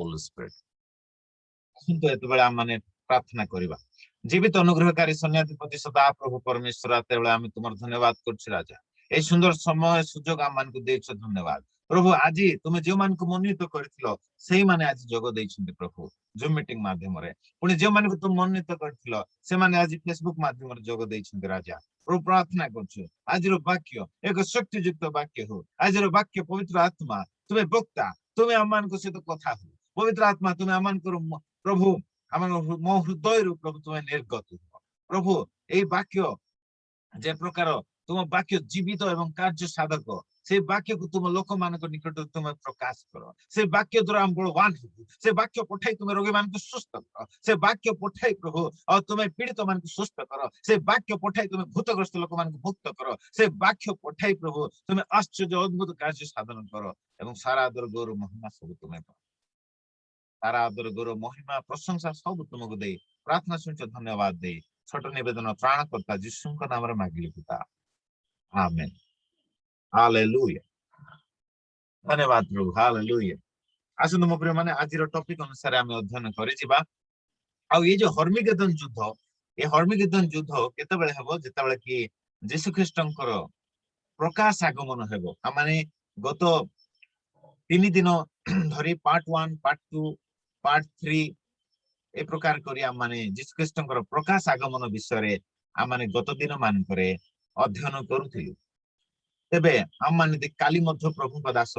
Holy Spirit. କିନ୍ତୁ ଏତେବେଳେ ଆମେ ପ୍ରାର୍ଥନା କରିବା। ଜୀବିତ ଅନୁଗ୍ରହକାରୀ ସନ୍ନ୍ୟାଧିପତି ସଦା ପ୍ରଭୁ ପରମେଶ୍ୱର ଏତେବେଳେ ଆମେ ତୁମର ଧନ୍ୟବାଦ କରୁଛୁ ରାଜା। এই ସୁନ୍ଦର ସମୟ ସୁଯୋଗ ଆମମାନଙ୍କୁ ଦେଇଛ, ଧନ୍ୟବାଦ ପ୍ରଭୁ। ଆଜି ତୁମେ ଯେଉଁମାନଙ୍କୁ ମନୋନୀତ କରିଥିଲ ସେଇମାନେ ଆଜି ଯୋଗ ଦେଇଛନ୍ତି ପ୍ରଭୁ ଜୁମ୍ ମିଟିଂ ମାଧ୍ୟମରେ। ପୁଣି ଯେଉଁମାନଙ୍କୁ ତୁମେ ମନୋନୀତ କରିଥିଲ ସେମାନେ ଆଜି ଫେସବୁକ୍ ମାଧ୍ୟମରେ ଯୋଗ ଦେଇଛନ୍ତି ରାଜା। ପ୍ରଭୁ ପ୍ରାର୍ଥନା କରୁଛୁ ଆଜିର ବାକ୍ୟ ଏକ ଶକ୍ତିଯୁକ୍ତ ବାକ୍ୟ ହଉ। ଆଜିର ବାକ୍ୟ ପବିତ୍ର ଆତ୍ମା ତୁମେ ବକ୍ତା, ତୁମେ ଆମମାନଙ୍କ ସହିତ କଥା ହୁଅ। ପବିତ୍ର ଆତ୍ମା ତୁମେ ଆମମାନଙ୍କର ପ୍ରଭୁ ମୋ ହୃଦୟରୁ ପ୍ରଭୁ ତୁମେ ନିର୍ଗତ ହୁଅ ପ୍ରଭୁ। ଏଇ ବାକ୍ୟ ଯେ ପ୍ରକାର ତୁମ ବାକ୍ୟ ଜୀବିତ ଏବଂ କାର୍ଯ୍ୟ ସାଧକ, ସେ ବାକ୍ୟକୁ ତୁମ ଲୋକମାନଙ୍କ ନିକଟରେ ତୁମେ ପ୍ରକାଶ କର। ସେ ବାକ୍ୟ ଦ୍ୱାରା ଆମେ ବଳବାନ ହେବୁ। ସେ ବାକ୍ୟ ପଠାଇ ତୁମେ ରୋଗୀମାନଙ୍କୁ ସୁସ୍ଥ କର। ସେ ବାକ୍ୟ ପଠାଇ ପ୍ରଭୁ ଆଉ ତୁମେ ପୀଡ଼ିତ ମାନଙ୍କୁ ସୁସ୍ଥ କର। ସେ ବାକ୍ୟ ପଠାଇ ତୁମେ ଭୂତଗ୍ରସ୍ତ ଲୋକମାନଙ୍କୁ ମୁକ୍ତ କର। ସେ ବାକ୍ୟ ପଠାଇ ପ୍ରଭୁ ତୁମେ ଆଶ୍ଚର୍ଯ୍ୟ ଅଦ୍ଭୁତ କାର୍ଯ୍ୟ ସାଧନ କର। ଏବଂ ସାରା ଆଦର ଗୌରବ ମହିମା ସବୁ ତୁମେ କର। ସାରା ଆଦର ଗୌରବ ମହିମା ପ୍ରଶଂସା ସବୁ ତୁମକୁ ଦେଇ ପ୍ରାର୍ଥନା ଶୁଣିଛ, ଧନ୍ୟବାଦ ଦେଇ ଛୋଟ ନିବେଦନ ତ୍ରାଣକର୍ତ୍ତା ଯୀଶୁଙ୍କ ନାମରେ ମାଗିଲି ପିତା, ଆମେନ୍। ହାଲେଲୁୟା, ଧନ୍ୟବାଦ ପ୍ରଭୁ, ହାଲେଲୁୟା। ଆସନ୍ତୁ ମୋ ପ୍ରିୟ ମାନେ ଆଜିର ଟପିକ ଅନୁସାରେ ଆମେ ଅଧ୍ୟୟନ କରିଯିବା। ଆଉ ଏଇ ଯୋଉ ହର୍ମିଗେଦନ ଯୁଦ୍ଧ, ଏ ହର୍ମିଗେଦନ ଯୁଦ୍ଧ କେତେବେଳେ ହେବ? ଯେତେବେଳେ କି ଯୀଶୁ ଖ୍ରୀଷ୍ଟଙ୍କର ପ୍ରକାଶ ଆଗମନ ହେବ। ଆମେ ଗତ 3 ଦିନ ଧରି ପାର୍ଟ 1, ପାର୍ଟ 2, ପାର୍ଟ 3 ଏ ପ୍ରକାର କରି ଆମେ ଯୀଶୁ ଖ୍ରୀଷ୍ଟଙ୍କର ପ୍ରକାଶ ଆଗମନ ବିଷୟରେ ଆମେ ଗତ ଦିନ ମାନଙ୍କରେ ଅଧ୍ୟୟନ କରୁଥିଲୁ। ତେବେ ଆମେ କାଲି ମଧ୍ୟ ପ୍ରଭୁଙ୍କ ଦାସ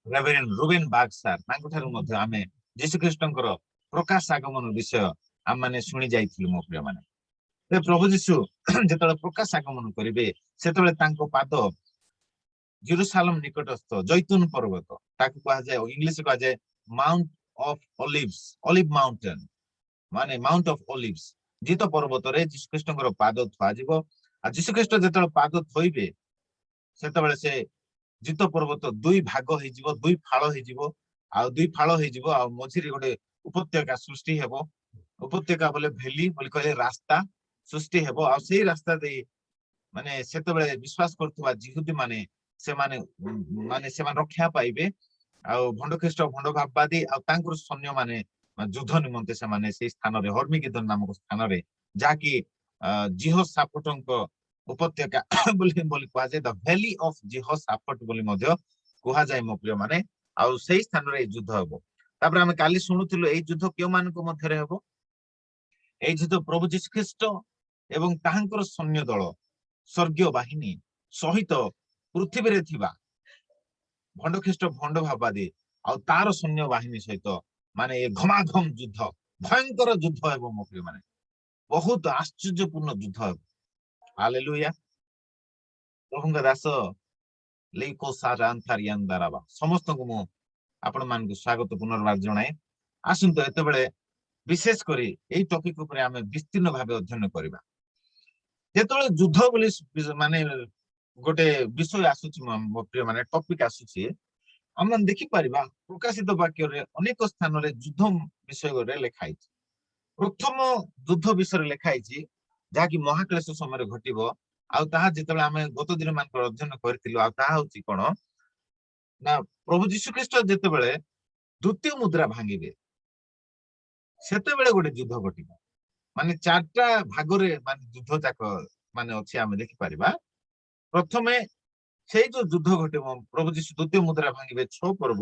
ରେଭରେଣ୍ଡ ରୁବେନ ବାଗ ସାର୍ ତାଙ୍କଠାରୁ ମଧ୍ୟ ଆମେ ଯୀଶୁ ଖ୍ରୀଷ୍ଟଙ୍କର ପ୍ରକାଶ ଆଗମନ ବିଷୟ ଆମେ ଶୁଣି ଯାଇଥିଲୁ ମୋ ପ୍ରିୟ ମାନେ। ପ୍ରଭୁ ଯୀଶୁ ଯେତେବେଳେ ପ୍ରକାଶ ଆଗମନ କରିବେ ସେତେବେଳେ ତାଙ୍କ ପାଦ ଜେରୁସାଲେମ ନିକଟସ୍ଥ ଜୈତୁନ ପର୍ବତ, ତାକୁ କୁହାଯାଏ ଇଂଲିଶ କୁହାଯାଏ ମାଉଣ୍ଟ ଅଫ ଅଲିଭ୍ସ, ଅଲିଭ ମାଉଣ୍ଟେନ, ମାନେ ମାଉଣ୍ଟ ଅଫ ଅଲିଭ୍ସ, ଜିତ ପର୍ବତରେ ଯୀଶୁଖ୍ରୀଷ୍ଟଙ୍କର ପାଦ ଥୁଆଯିବ। ଆଉ ଯୀଶୁଖ୍ରୀଷ୍ଟ ଯେତେବେଳେ ପାଦ ଥୋଇବେ ସେତେବେଳେ ସେ ଜିତ ପର୍ବତ 2 ଭାଗ ହେଇଯିବ, 2 ଫାଳ ହେଇଯିବ। ଆଉ 2 ଫାଳ ହେଇଯିବ ଆଉ ମଝିରେ ଗୋଟେ ଉପତ୍ୟକା ସୃଷ୍ଟି ହେବ। ଉପତ୍ୟକା ବୋଲେ ଭେଲି ବୋଲି କହିଲେ ରାସ୍ତା ସୃଷ୍ଟି ହେବ। ଆଉ ସେଇ ରାସ୍ତା ଦେଇ ମାନେ ସେତେବେଳେ ବିଶ୍ୱାସ କରୁଥିବା ଜିହୁଦୀ ମାନେ ସେମାନେ ରକ୍ଷା ପାଇବେ। ଆଉ ଭଣ୍ଡ ଖ୍ରୀଷ୍ଟ, ଭଣ୍ଡ ଭାବବାଦୀ ଆଉ ତାଙ୍କର ସୈନ୍ୟ ମାନେ ଯୁଦ୍ଧ ନିମନ୍ତେ ସେମାନେ ସେଇ ସ୍ଥାନରେ ହର୍ମିଗେଦନ ନାମକ ସ୍ଥାନରେ, ଯାହାକି ଜିହୋଶାଫଟଙ୍କ ଉପତ୍ୟକା ବୋଲି କୁହାଯାଏ, ଦ ଭ୍ୟାଲି ଅଫ ଜିହୋଶାଫଟ ବୋଲି ମଧ୍ୟ କୁହାଯାଏ ମୋ ପ୍ରିୟ ମାନେ। ଆଉ ସେଇ ସ୍ଥାନରେ ଏଇ ଯୁଦ୍ଧ ହେବ। ତାପରେ ଆମେ କାଲି ଶୁଣୁଥିଲୁ ଏଇ ଯୁଦ୍ଧ କେଉଁମାନଙ୍କ ମଧ୍ୟରେ ହେବ? ଏଇ ଯୁଦ୍ଧ ପ୍ରଭୁ ଯୀଶୁ ଖ୍ରୀଷ୍ଟ ଏବଂ ତାହାଙ୍କର ସୈନ୍ୟ ଦଳ, ସ୍ୱର୍ଗୀୟ ବାହିନୀ ସହିତ ପୃଥିବୀରେ ଥିବା ଭଣ୍ଡ ଖ୍ରୀଷ୍ଟ, ଭଣ୍ଡ ଭାବବାଦୀ ଆଉ ତାର ସୈନ୍ୟ ବାହିନୀ ସହିତ ମାନେ ଏ ଘମାଘମ ଯୁଦ୍ଧ, ଭୟଙ୍କର ଯୁଦ୍ଧ ହେବ ମୋ ପ୍ରିୟ ମାନେ। ବହୁତ ଆଶ୍ଚର୍ଯ୍ୟପୂର୍ଣ୍ଣ ଯୁଦ୍ଧ ହେବ। ହାଲେଲୁୟା। ପ୍ରଭୁଙ୍କ ଦାସ ଲେଇକୋ ସାରାନ୍ଥାରିଆନ୍ଦାରାବା ସମସ୍ତଙ୍କୁ ମୁଁ ଆପଣ ମାନଙ୍କୁ ସ୍ୱାଗତ ପୁନର୍ବାର ଜଣାଏ। ଆସନ୍ତୁ ଏତେବେଳେ ବିଶେଷ କରି ଏଇ ଟପିକ ଉପରେ ଆମେ ବିସ୍ତୀର୍ଣ୍ଣ ଭାବେ ଅଧ୍ୟୟନ କରିବା। ଯେତେବେଳେ ଯୁଦ୍ଧ ବୋଲି ମାନେ ଗୋଟେ ବିଷୟ ଆସୁଛି ମୋ ପ୍ରିୟ ମାନେ, ଟପିକ ଆସୁଛି, ଆମେ ଦେଖିପାରିବା ପ୍ରକାଶିତ ବାକ୍ୟରେ ଅନେକ ସ୍ଥାନରେ ଯୁଦ୍ଧ ବିଷୟରେ ଲେଖା ହେଇଛି। ପ୍ରଥମ ଯୁଦ୍ଧ ବିଷୟରେ ଲେଖା ହେଇଛି ଯାହାକି ମହାକ୍ଲେଶ ସମୟରେ ଘଟିବ। ଆଉ ତାହା ଯେତେବେଳେ ଆମେ ଗତ ଦିନ ମାନଙ୍କର ଅଧ୍ୟୟନ କରିଥିଲୁ, ଆଉ ତାହା ହଉଛି କଣ ନା ପ୍ରଭୁ ଯୀଶୁ ଖ୍ରୀଷ୍ଟ ଯେତେବେଳେ ଦ୍ୱିତୀୟ ମୁଦ୍ରା ଭାଙ୍ଗିବେ ସେତେବେଳେ ଗୋଟେ ଯୁଦ୍ଧ ଘଟିବ। ମାନେ 4ଟା ଭାଗରେ ମାନେ ଯୁଦ୍ଧ ଯାକ ମାନେ ଅଛି ଆମେ ଦେଖିପାରିବା। ପ୍ରଥମେ ସେଇ ଯୋଉ ଯୁଦ୍ଧ ଘଟିବ, ପ୍ରଭୁ ଯୀଶୁ ଦ୍ୱିତୀୟ ମୁଦ୍ରା ଭାଙ୍ଗିବେ 6 ପର୍ବ,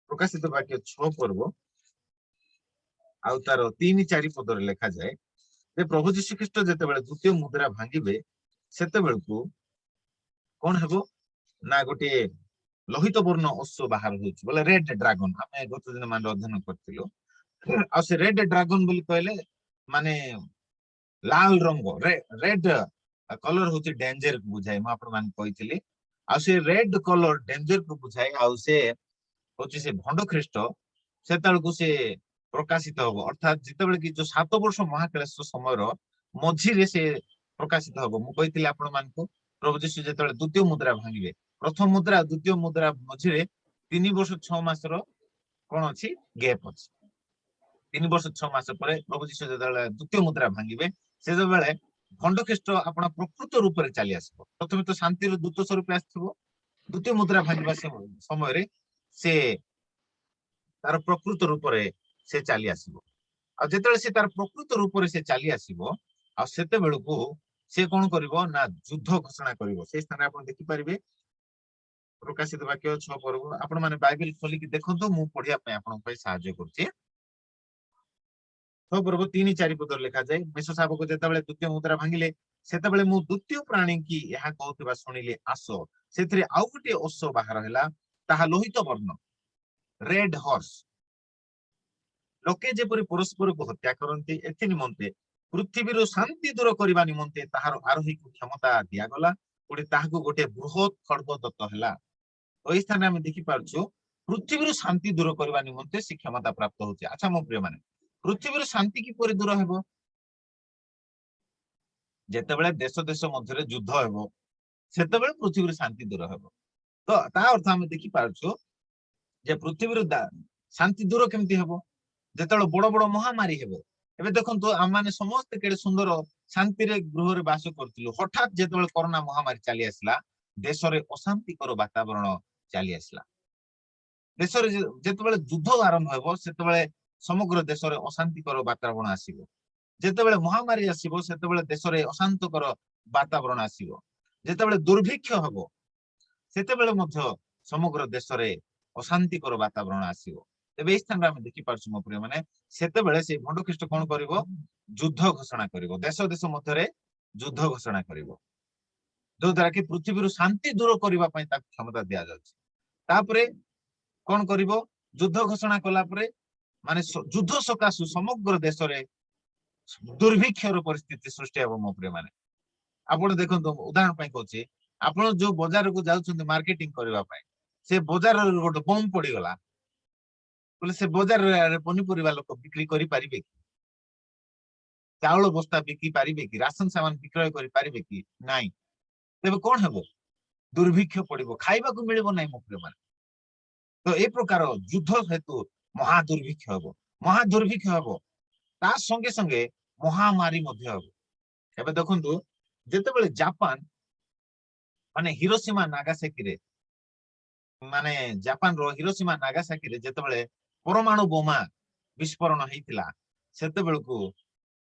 ପ୍ରକାଶିତ ବାକ୍ୟ 6 ପର୍ବ ଆଉ ତାର 3-4 ପଦରେ ଲେଖାଯାଏ ଯେ ପ୍ରଭୁ ଯୀଶୁ ଖ୍ରୀଷ୍ଟ ଯେତେବେଳେ ଦ୍ୱିତୀୟ ମୁଦ୍ରା ଭାଙ୍ଗିବେ ସେତେବେଳକୁ କଣ ହେବ ନା ଗୋଟିଏ ଲୋହିତ ବର୍ଣ୍ଣ ଅଶ୍ଵ ବାହାର ହଉଛି, ବୋଲେ ରେଡ ଡ୍ରାଗନ। ଆମେ ଗତ ଦିନ ମାନେ ଅଧ୍ୟୟନ କରିଥିଲୁ। ଆଉ ସେ ରେଡ ଡ୍ରାଗନ ବୋଲି କହିଲେ ମାନେ ଲାଲ ରଙ୍ଗ, ରେଡ କଲର ହଉଛି ଡେଞ୍ଜର କୁ ବୁଝାଏ, ମୁଁ ଆପଣ ମାନଙ୍କୁ କହିଥିଲି। ଆଉ ସେ ରେଡ କଲର ଡେଞ୍ଜର କୁ ବୁଝାଏ। ଆଉ ସେ ହଉଛି ସେ ଭଣ୍ଡ ଖ୍ରୀଷ୍ଟ ସେତେବେଳକୁ ସେ ପ୍ରକାଶିତ ହବ, ଅର୍ଥାତ ଯେତେବେଳେ କି ଯୋଉ 7 ବର୍ଷ ମହାକ୍ଲେଶ ସମୟର ମଝିରେ ସେ ପ୍ରକାଶିତ ହବ। ମୁଁ କହିଥିଲି ଆପଣ ମାନଙ୍କୁ ପ୍ରଭୁ ଯୀଶୁ ଯେତେବେଳେ ଦ୍ୱିତୀୟ ମୁଦ୍ରା ଭାଙ୍ଗିବେ, ପ୍ରଥମ ମୁଦ୍ରା ଦ୍ୱିତୀୟ ମୁଦ୍ରା ମଝିରେ 3 ବର୍ଷ 6 ମାସର କଣ ଅଛି ଗ୍ୟାପ ଅଛି। 3 ବର୍ଷ 6 ମାସ ପରେ ପ୍ରଭୁ ଯୀଶୁ ଯେତେବେଳେ ଦ୍ୱିତୀୟ ମୁଦ୍ରା ଭାଙ୍ଗିବେ ସେତେବେଳେ ଭଣ୍ଡ ଖ୍ରୀଷ୍ଟ ଆପଣ ପ୍ରକୃତ ରୂପରେ ଚାଲି ଆସିବ। ପ୍ରଥମେ ତ ଶାନ୍ତିର ଦୂତ ସ୍ୱରୂପ ଆସିଥିବ, ଦ୍ୱିତୀୟ ମୁଦ୍ରା ଭାଙ୍ଗିବା ସମୟରେ ସେ तार प्रकृत रूप से चली आसीबो आ जेतेबेले से तार प्रकृत रूप से चली आसीबो आ सेते बेलको से कोन करिवो ना युद्ध घोषणा करिवो से स्थान आपण देखि परिबे प्रकाशित वाक्य 6 पर्व आपण माने बाइबल खोली कि देखंतो मु पढिया पे आपण पे सहाय्य करछि 6 पर्व 3-4 पद लिखा जाय मेष शावक जेतेबेले द्वितीय मुद्रा भांगिले सेतेबेले मु द्वितीय प्राणी की यहा कहउतबा सुनिले आसो सेथिरे आउ गुटे ओष बाहर हैला ताहा लोहित वर्ण रेड हॉर्स लोके जेपरि परस्पर को हत्या करन्ति एथि निमंते पृथ्वी शांति दूर करबा निमंते ताहार आरोही को क्षमता दिया गला पुणी ताहाको गोटे बृहत खड्ग दत्त हैला ओइ स्थान हम देखि पारछु पृथ्वी शांति दूर करबा निमंते से क्षमता प्राप्त होछि अच्छा मो प्रिय माने पृथ्वी शांति की परि दूर हेबो जेतेबेले देश देश मध्य युद्ध हेबो सेतेबेले पृथ्वी शांति दूर हेबो तो ता अर्थ हम देखि पारछु जे पृथ्वी शांति दूर केमति हेबो जेतेबेले बड़ बड़ महामारी हेबो एबे देखंतु हम माने समस्त केडे सुंदर शांति रे गृह रे वास करथिलु हठात जेतेबेले कोरोना महामारी चली आसला देश रे अशांतिकर वातावरण चली आसला देश रे जेतेबेले युद्ध आरंभ हेबो सेतेबेले समग्र देश रे अशांतिकर वातावरण आसीबो जेतेबेले महामारी आसीबो सेतेबेले देश रे अशांतकर वातावरण आसीबो जेतेबेले दुर्भिक्ष हेबो सेतेबेले मध्य समग्र देश रे अशांतिकर वातावरण आसीबो तेबे स्थान हम देखि पारछु मो प्रिय माने सेतेबेले से भंड ख्रीष्ट कोन करिवो युद्ध घोषणा करिवो देश देश मध्य रे युद्ध घोषणा करिवो जो द्वारा कि पृथ्वी शांति दूर करबा पई ता क्षमता दिया जाउछि तापरे कोन करिवो युद्ध घोषणा कला परे माने युद्ध सकाशु समग्र देश रे दुर्भिक्षर परिस्थिति सृष्टि हेबो मो प्रिय माने आपण देखंतु उदाहरण पई कहछि आपण जो बाजार को जाउछन्ते मार्केटिंग करबा पई से बाजार रे गोटे बम पड़ी गला बोले से बाजार रे पनिपरिबा लोक बिक्री करि परिबे कि चाउल बस्ता बिक्री परिबे कि राशन सामान विक्रय करि परिबे कि नाही तेबे कोन हेबो दुर्भिक्ष पड़िबो खाइबा को मिलिबो नाही मो प्रिय माने तो ए प्रकार युद्ध हेतु महा दुर्भिक्ष हेबो ता संगे संगे महामारी मध्य हेबो एबे देखंतु जेतेबेले जापान माने हिरोशिमा नागासाकी रे माने जापान रो हिरोशिमा नागासाकी रे जेतेबेले परमाणु बोमा विस्फोरण हेतिला सेतेबेलको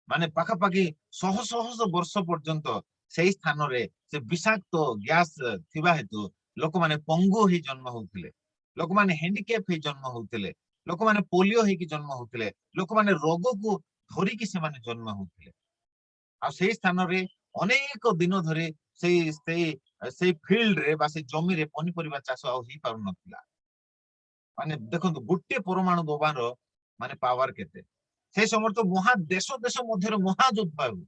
माने पाखा पाखी शह शह वर्ष पर्यंत सेही स्थान रे से विषाक्त गैस थिबा हेतु लोक माने पंगु ही जन्म होउतिले लोक माने हैंडिकैप ही जन्म होउतिले लोक माने पोलियो ही की जन्म होउतिले लोक माने रोग को धरि की से माने जन्म होउतिले आ सेही स्थान रे अनेक दिन धरि सेही फील्ड रे बा से जमी रे पनिपरिबा चाष आ ही पारु नथिला माने देखंतु गुट्टे परमाणु बोमार माने पावर केते से समय तो महा देश देश मध्य महायुद्ध हेबो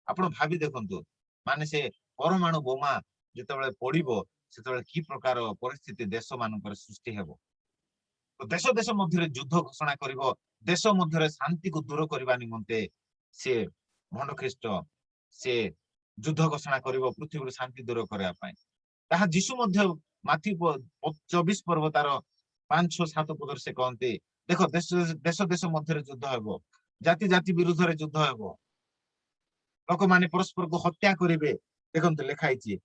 आपण भाबी देखंतु माने से परमाणु बोमा जेतेबेले पड़िबो सेतेबेले की प्रकार परिस्थिति देश मानकर सृष्टि हेबो तो देश देश मध्य युद्ध घोषणा करिवो देश मध्य शांति को दूर करबा निमंते से भंड ख्रीष्ट से युद्ध घोषणा करिवो पृथ्वी शांति दूर करबा पई ताहा यीशु मध्य माथी 24 पर्व तार 5-7 पद से कहते देखो देश देश देश मध्य युद्ध हेबो जाति जाति विरुद्ध रे युद्ध हेबो लोक माने परस्पर को हत्या करिवे देखंतु लिखाइछि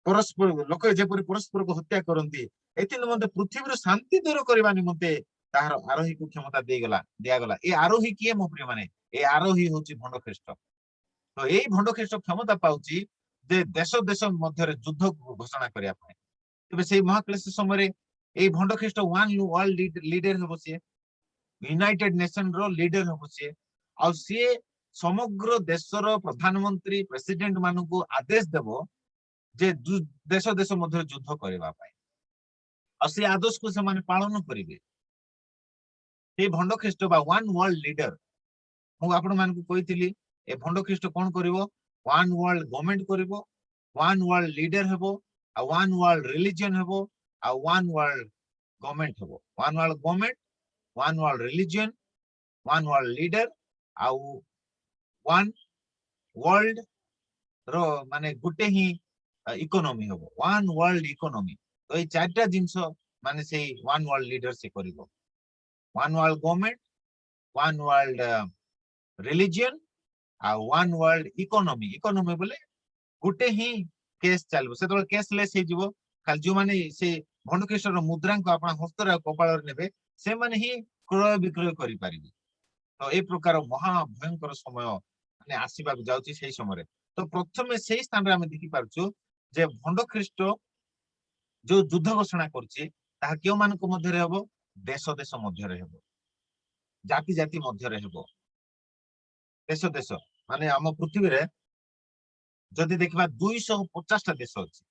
परस्पर लोक जेपरि परस्पर को हत्या करंती एति निमंते पृथ्वी शांति दूर करबा निमंते ताहार आरोही को क्षमता दिया गला ए आरोही किए मो प्रिय माने ए आरोही होछि भंड ख्रीष्ट तो एई भंड ख्रीष्ट क्षमता पाउछि जे देश देश मध्य युद्ध घोषणा करिया पय तबे सेई महाक्लेश समय ए भंड ख्रीष्ट वन वर्ल्ड लीडर हेबो से यूनाइटेड नेशन रो लीडर हेबो से आ से समग्र देशर प्रधानमंत्री प्रेसिडेंट मानकु आदेश देबो जे देश देश मध्य युद्ध करबा पय आ से आदेश को से माने पालन करिवे ए भंड ख्रीष्ट बा वन वर्ल्ड लीडर मु आपण मानकु कहितली ए भंड ख्रीष्ट कोन करिवो वन वर्ल्ड गवर्नमेंट करिवो वन वर्ल्ड लीडर हेबो आ वन वर्ल्ड रिलीजन हेबो आ वन वर्ल्ड गवर्नमेंट हेबो one world government one world religion one world leader आ वन वर्ल्ड रो माने गुटे ही इकोनॉमी हेबो वन वर्ल्ड इकोनॉमी तो ए चारटा जिंस माने सेही वन वर्ल्ड लीडर से करिवो one world government one world religion आ वन वर्ल्ड इकोनॉमी बोले गुटे ही केस चलबो से तो केसलेस हे जिवो खाली जो माने से भंड ख्रीष्टर मुद्रा को आपण हस्तर कपाळ रे नेबे ସେମାନେ ହିଁ କ୍ରୟ ବିକ୍ରୟ କରିପାରିବେ। ତ ଏ ପ୍ରକାର ମହା ଭୟଙ୍କର ସମୟ ମାନେ ଆସିବାକୁ ଯାଉଛି ସେଇ ସମୟରେ। ତ ପ୍ରଥମେ ସେଇ ସ୍ଥାନରେ ଆମେ ଦେଖିପାରୁଛୁ ଯେ ଭଣ୍ଡ ଖ୍ରୀଷ୍ଟ ଯୋଉ ଯୁଦ୍ଧ ଘୋଷଣା କରୁଛି ତାହା କେଉଁମାନଙ୍କ ମଧ୍ୟରେ ହେବ? ଦେଶ ଦେଶ ମଧ୍ୟରେ ହେବ, ଜାତି ଜାତି ମଧ୍ୟରେ ହେବ, ଦେଶ ଦେଶ। ମାନେ ଆମ ପୃଥିବୀରେ ଯଦି ଦେଖିବା 250ଟା ଦେଶ ଅଛି।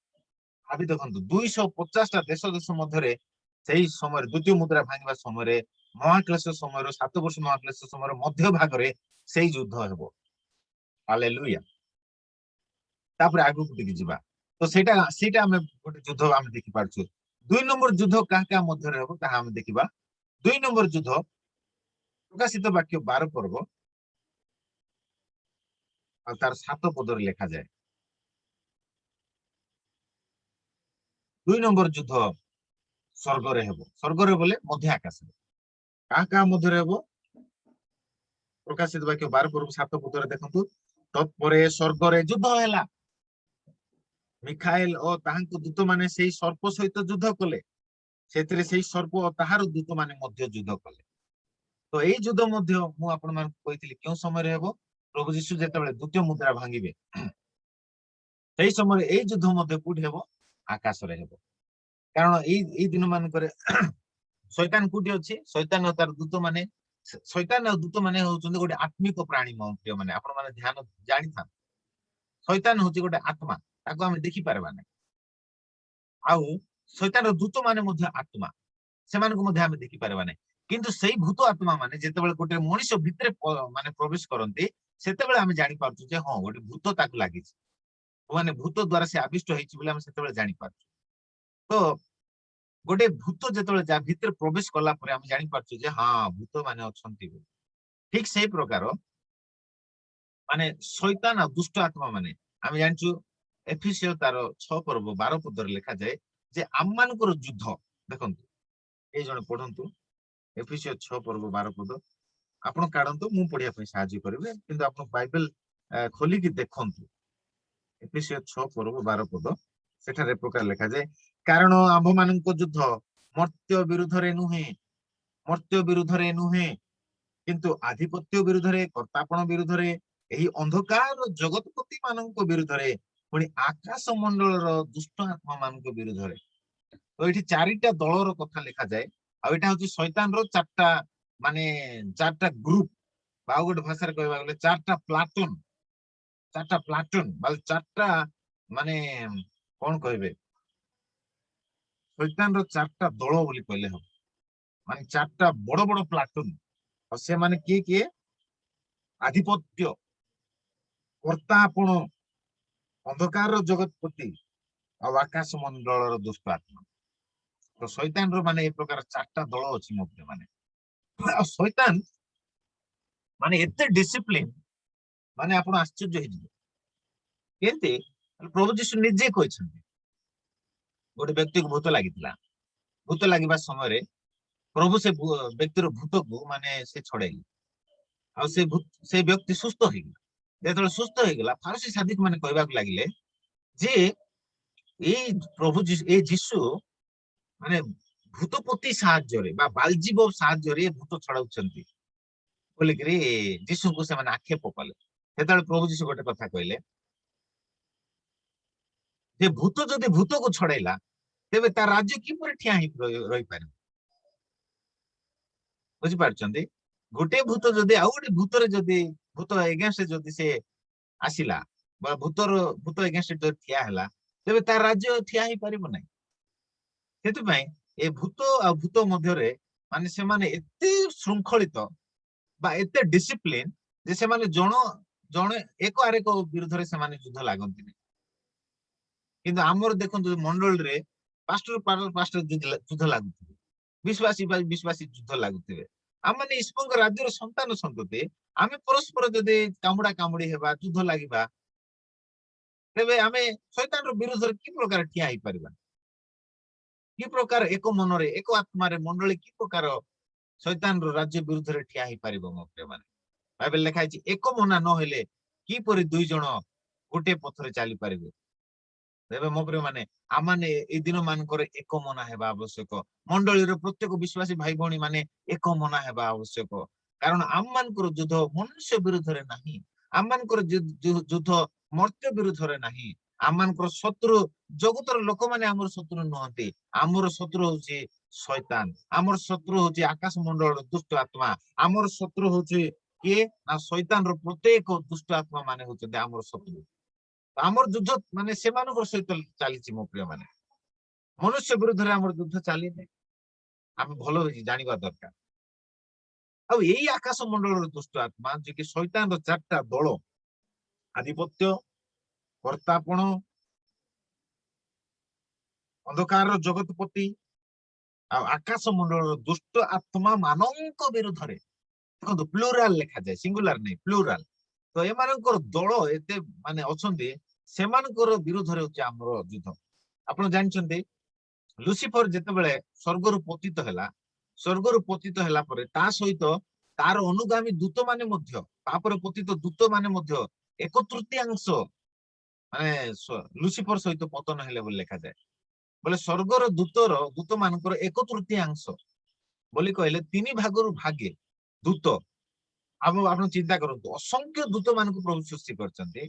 ଭାବି ଦେଖନ୍ତୁ 250ଟା ଦେଶ ଦେଶ ମଧ୍ୟରେ ସେଇ ସମୟରେ ଦ୍ୱିତୀୟ ମୁଦ୍ରା ଭାଙ୍ଗିବା ସମୟରେ ମହାକ୍ଲେଶ ସମୟର 7 ବର୍ଷ ମହାକ୍ଲେଶ ସମୟର ମଧ୍ୟ ଭାଗରେ ସେଇ ଯୁଦ୍ଧ ହେବ। ହାଲେଲୁୟା। ତାପରେ ଆଗକୁ ଟିକେ ଯିବା। ତ ସେଇଟା ସେଇଟା ଆମେ ଗୋଟେ ଯୁଦ୍ଧ ଆମେ ଦେଖିପାରୁଛୁ। 2 ନମ୍ବର ଯୁଦ୍ଧ କାହା କାହା ମଧ୍ୟରେ ହେବ ତାହା ଆମେ ଦେଖିବା। 2 ନମ୍ବର ଯୁଦ୍ଧ ପ୍ରକାଶିତ ବାକ୍ୟ 12 ପର୍ବ ଆଉ ତାର 7 ପଦରେ ଲେଖାଯାଏ। 2 ନମ୍ବର ଯୁଦ୍ଧ ସ୍ୱର୍ଗରେ ହେବ। ସ୍ୱର୍ଗରେ ବୋଲେ ମଧ୍ୟ ଆକାଶରେ। କାହା କାହା ମଧ୍ୟରେ ହେବ? ପ୍ରକାଶିତ ବାକ୍ୟ 12 ପର୍ବ 7 ପଦରେ ଦେଖନ୍ତୁ। ତତ୍ପରେ ସ୍ୱର୍ଗରେ ଯୁଦ୍ଧ ହେଲା। ମିଖାଏଲ ଓ ତାହାଙ୍କ ଦୂତମାନେ ସେଇ ସର୍ପ ସହିତ ଯୁଦ୍ଧ କଲେ। ସେଥିରେ ସେଇ ସର୍ପ ଓ ତାହାର ଦୂତମାନେ ମଧ୍ୟ ଯୁଦ୍ଧ କଲେ। ତ ଏଇ ଯୁଦ୍ଧ ମଧ୍ୟ ମୁଁ ଆପଣମାନଙ୍କୁ କହିଥିଲି କେଉଁ ସମୟରେ ହେବ? ପ୍ରଭୁ ଯୀଶୁ ଯେତେବେଳେ ଦ୍ୱିତୀୟ ମୁଦ୍ରା ଭାଙ୍ଗିବେ ସେଇ ସମୟରେ ଏଇ ଯୁଦ୍ଧ ମଧ୍ୟ କୋଉଠି ହେବ? ଆକାଶରେ ହେବ। କାରଣ ଏଇ ଦିନ ମାନଙ୍କରେ ଶୈତାନ କୋଉଠି ଅଛି? ଶୈତାନ ତାର ଦୂତ ମାନେ, ଶୈତାନ ଆଉ ଦୂତ ମାନେ ହଉଛନ୍ତି ଗୋଟେ ଆତ୍ମିକ ପ୍ରାଣୀ। ପ୍ରିୟ ମାନେ ଆପଣ ମାନେ ଧ୍ୟାନ ଜାଣିଥାନ୍ତି, ଶୈତାନ ହଉଛି ଗୋଟେ ଆତ୍ମା, ତାକୁ ଆମେ ଦେଖିପାରିବା ନାହିଁ। ଆଉ ଶୈତାନର ଦୂତ ମାନେ ମଧ୍ୟ ଆତ୍ମା, ସେମାନଙ୍କୁ ମଧ୍ୟ ଆମେ ଦେଖିପାରିବା ନାହିଁ। କିନ୍ତୁ ସେଇ ଭୂତ ଆତ୍ମା ମାନେ ଯେତେବେଳେ ଗୋଟେ ମଣିଷ ଭିତରେ ମାନେ ପ୍ରବେଶ କରନ୍ତି ସେତେବେଳେ ଆମେ ଜାଣିପାରୁଛୁ ଯେ ହଁ ଗୋଟେ ଭୂତ ତାକୁ ଲାଗିଛି, ମାନେ ଭୂତ ଦ୍ଵାରା ସେ ଆବିଷ୍ଟ ହେଇଛି ବୋଲି ଆମେ ସେତେବେଳେ ଜାଣିପାରୁଛୁ। ତ ଗୋଟେ ଭୂତ ଯେତେବେଳେ ଯା ଭିତରେ ପ୍ରବେଶ କଲା ପରେ ଆମେ ଜାଣିପାରୁଛୁ ଯେ ହଁ ଭୂତ ମାନେ ଅଛନ୍ତି ବୋଲି। ଠିକ ସେଇ ପ୍ରକାର ମାନେ ଶୈତାନ ଆଉ ଦୁଷ୍ଟ ଆତ୍ମା ମାନେ ଆମେ ଜାଣିଛୁ ଏଫିସିଓ ତାର 6 ପର୍ବ 12 ପଦରେ ଲେଖାଯାଏ ଯେ ଆମମାନଙ୍କର ଯୁଦ୍ଧ। ଦେଖନ୍ତୁ ଏଇ ଜଣେ ପଢନ୍ତୁ ଏଫିସିଓ 6 ପର୍ବ 12 ପଦ। ଆପଣ କାଢନ୍ତୁ, ମୁଁ ପଢିବା ପାଇଁ ସାହାଯ୍ୟ କରିବେ, କିନ୍ତୁ ଆପଣ ବାଇବେଲ ଖୋଲିକି ଦେଖନ୍ତୁ। ଏଫିସିଓ 6 ପର୍ବ 12 ପଦ ସେଠାରେ ଏ ପ୍ରକାର ଲେଖାଯାଏ, କାରଣ ଆମ୍ଭମାନଙ୍କ ଯୁଦ୍ଧ ମର୍ତ୍ତ୍ୟ ବିରୁଦ୍ଧରେ ନୁହେଁ, ମର୍ତ୍ତ୍ୟ ବିରୁଦ୍ଧରେ ନୁହେଁ, କିନ୍ତୁ ଆଧିପତ୍ୟ ବିରୁଦ୍ଧରେ, କର୍ତ୍ତାପଣ ବିରୁଦ୍ଧରେ, ଏହି ଅନ୍ଧକାର ଜଗତପତି ମାନଙ୍କ ବିରୁଦ୍ଧରେ, ପୁଣି ଆକାଶ ମଣ୍ଡଳର ଦୁଷ୍ଟ ଆତ୍ମା ମାନଙ୍କ ବିରୁଦ୍ଧରେ। ତ ଏଠି 4ଟା ଦଳର କଥା ଲେଖାଯାଏ। ଆଉ ଏଇଟା ହଉଛି ଶୈତାନର 4ଟା ମାନେ 4ଟା ଗ୍ରୁପ, ବା ଆଉ ଗୋଟେ ଭାଷାରେ କହିବାକୁ ଗଲେ 4ଟା ପ୍ଲାଟୁନ। 4ଟା ପ୍ଲାଟୁନ ବା 4ଟା ମାନେ କଣ କହିବେ, ଶୈତାନର 4ଟା ଦଳ ବୋଲି କହିଲେ ହବ। ମାନେ 4ଟା ବଡ ବଡ ପ୍ଲାଟୁନ। ଆଉ ସେମାନେ କିଏ କିଏ? ଆଧିପତ୍ୟ, କର୍ତ୍ତାପଣ, ଅନ୍ଧକାରର ଜଗତପତି ଆଉ ଆକାଶ ମଣ୍ଡଳର ଦୁଷ୍ଟ ଆତ୍ମା। ତ ଶୈତାନର ମାନେ ଏ ପ୍ରକାର 4ଟା ଦଳ ଅଛି ମଧ୍ୟ ମାନେ। ଆଉ ଶୈତାନ ମାନେ ଏତେ ଡିସିପ୍ଲିନ, ମାନେ ଆପଣ ଆଶ୍ଚର୍ଯ୍ୟ ହେଇଯିବେ। କେମିତି? ପ୍ରଭୁ ଯୀଶୁ ନିଜେ କହିଛନ୍ତି ଗୋଟେ ବ୍ୟକ୍ତିକୁ ଭୂତ ଲାଗିଥିଲା। ଭୂତ ଲାଗିବା ସମୟରେ ପ୍ରଭୁ ସେ ବ୍ୟକ୍ତିର ଭୂତକୁ ମାନେ ସେ ଛଡେଇଲେ। ଆଉ ସେ ବ୍ୟକ୍ତି ସୁସ୍ଥ ହେଇଗଲା। ଯେତେବେଳେ ସୁସ୍ଥ ହେଇଗଲା ଫାରସୀ ସାଧିକ ମାନେ କହିବାକୁ ଲାଗିଲେ ଯେ ଏଇ ପ୍ରଭୁ ଏଇ ଯୀଶୁ ମାନେ ଭୂତପତି ସାହାଯ୍ୟରେ ବା ବାଲଜିବ ସାହାଯ୍ୟରେ ଭୂତ ଛଡାଉଛନ୍ତି ବୋଲିକିରି ଯୀଶୁଙ୍କୁ ସେମାନେ ଆକ୍ଷେପ କଲେ। ସେତେବେଳେ ପ୍ରଭୁ ଯୀଶୁ ଗୋଟେ କଥା କହିଲେ ଯେ ଭୂତ ଯଦି ଭୂତକୁ ଛଡେଇଲା ତେବେ ତା ରାଜ୍ୟ କିପରି ଠିଆ ହେଇ ରହିପାରିବ? ବୁଝିପାରୁଛନ୍ତି? ଗୋଟେ ଭୂତ ଯଦି ଆଉ ଗୋଟେ ଭୂତରେ ଯଦି ଭୂତ ଏଗେନ୍ଷ୍ଟ ଯଦି ସେ ଆସିଲା ବା ଭୂତ ଏଗେନ୍ଷ୍ଟ ଯଦି ଠିଆ ହେଲା ତେବେ ତା ରାଜ୍ୟ ଠିଆ ହେଇପାରିବ ନାହିଁ। ସେଥିପାଇଁ ଏ ଭୂତ ଆଉ ଭୂତ ମଧ୍ୟରେ ମାନେ ସେମାନେ ଏତେ ଶୃଙ୍ଖଳିତ ବା ଏତେ ଡିସିପ୍ଲିନ ଯେ ସେମାନେ ଜଣେ ଏକ ଆରେକ ବିରୁଦ୍ଧରେ ସେମାନେ ଯୁଦ୍ଧ ଲାଗନ୍ତିନି। କିନ୍ତୁ ଆମର ଦେଖନ୍ତୁ ମଣ୍ଡଳୀରେ ପାଷ୍ଟର ଯୁଦ୍ଧ ଲାଗୁଥିବେ, ବିଶ୍ୱାସୀ ବିଶ୍ୱାସୀ ଯୁଦ୍ଧ ଲାଗୁଥିବେ। ଆମେ ଈଶ୍ୱରଙ୍କ ରାଜ୍ୟର ସନ୍ତାନ ସନ୍ତତି, ଆମେ ପରସ୍ପର ଯଦି କାମୁଡା କାମୁଡି ହେବା, ଯୁଦ୍ଧ ଲାଗିବା, ତେବେ ଆମେ ଶୈତାନର ବିରୁଦ୍ଧରେ କି ପ୍ରକାର ଠିଆ ହେଇପାରିବା? କି ପ୍ରକାର ଏକ ମନରେ ଏକ ଆତ୍ମାରେ ମଣ୍ଡଳୀ କି ପ୍ରକାର ଶୈତାନର ରାଜ୍ୟ ବିରୁଦ୍ଧରେ ଠିଆ ହେଇପାରିବ? ମୋ ପ୍ରିୟମାନେ, ବାଇବେଲ ଲେଖା ହେଇଛି ଏକ ମନା ନହେଲେ କିପରି 2 ଜଣ ଗୋଟିଏ ପଥରେ ଚାଲିପାରିବେ? ଏବେ ମୋ ପ୍ରିୟ ମାନେ ଆମମାନେ ଏଇ ଦିନ ମାନଙ୍କର ଏକ ମନା ହେବା ଆବଶ୍ୟକ। ମଣ୍ଡଳୀର ପ୍ରତ୍ୟେକ ବିଶ୍ୱାସୀ ଭାଇ ଭଉଣୀ ମାନେ ଏକ ମନା ହେବା ଆବଶ୍ୟକ। କାରଣ ଆମମାନଙ୍କର ଯୁଦ୍ଧ ମନୁଷ୍ୟ ବିରୁଦ୍ଧରେ ନାହିଁ, ଆମମାନଙ୍କର ଯୁଦ୍ଧ ମର୍ତ୍ତ୍ୟ ବିରୁଦ୍ଧରେ ନାହିଁ। ଆମମାନଙ୍କର ଶତ୍ରୁ ଜଗତର ଲୋକମାନେ ଆମର ଶତ୍ରୁ ନୁହନ୍ତି। ଆମର ଶତ୍ରୁ ହଉଛି ଶୈତାନ, ଆମର ଶତ୍ରୁ ହଉଛି ଆକାଶ ମଣ୍ଡଳର ଦୁଷ୍ଟ ଆତ୍ମା, ଆମର ଶତ୍ରୁ ହଉଛି କିଏ ନା ଶୈତାନର ପ୍ରତ୍ୟେକ ଦୁଷ୍ଟ ଆତ୍ମା ମାନେ ହଉଛନ୍ତି ଆମର ଶତ୍ରୁ। ଆମର ଯୁଦ୍ଧ ମାନେ ସେମାନଙ୍କ ସହିତ ଚାଲିଛି ମୋ ପ୍ରିୟ ମାନେ, ମନୁଷ୍ୟ ବିରୁଦ୍ଧରେ ଆମର ଯୁଦ୍ଧ ଚାଲିନି। ଆମେ ଭଲ ଜାଣିବା ଦରକାର। ଆଉ ଏଇ ଆକାଶ ମଣ୍ଡଳର ଦୁଷ୍ଟ ଆତ୍ମା ଯେ କି ଶୈତାନର 4ଟା ଦଳ, ଆଧିପତ୍ୟ, କର୍ତ୍ତାପଣ, ଅନ୍ଧକାରର ଜଗତପତି ଆଉ ଆକାଶ ମଣ୍ଡଳର ଦୁଷ୍ଟ ଆତ୍ମା ମାନଙ୍କ ବିରୁଦ୍ଧରେ, ଦେଖନ୍ତୁ ପ୍ଲୁରାଲ ଲେଖାଯାଏ, ସିଙ୍ଗୁଲାର ନାହିଁ, ପ୍ଲୁରାଲ। ତ ଏମାନଙ୍କର ଦଳ ଏତେ ମାନେ ଅଛନ୍ତି, ସେମାନଙ୍କର ବିରୁଦ୍ଧରେ ହଉଛି ଆମର ଯୁଦ୍ଧ। ଆପଣ ଜାଣିଛନ୍ତି ଲୁସିଫର ଯେତେବେଳେ ସ୍ୱର୍ଗରୁ ପତିତ ହେଲା, ସ୍ୱର୍ଗରୁ ପତିତ ହେଲା ପରେ ତା ସହିତ ତାର ଅନୁଗାମୀ ଦୂତ ମାନେ ମଧ୍ୟ, ତାପରେ ପତିତ ଦୂତ ମାନେ ମଧ୍ୟ 1/3 ମାନେ ଲୁସିଫର ସହିତ ପତନ ହେଲେ ବୋଲି ଲେଖାଯାଏ। ବୋଲେ ସ୍ୱର୍ଗର ଦୂତ ମାନଙ୍କର 1/3 ବୋଲି କହିଲେ 3 ଭାଗରୁ ଭାଗେ ଦୂତ। ଆପଣ ଚିନ୍ତା କରନ୍ତୁ, ଅସଂଖ୍ୟ ଦୂତ ମାନଙ୍କୁ ପ୍ରଭୁ ସୃଷ୍ଟି କରିଛନ୍ତି,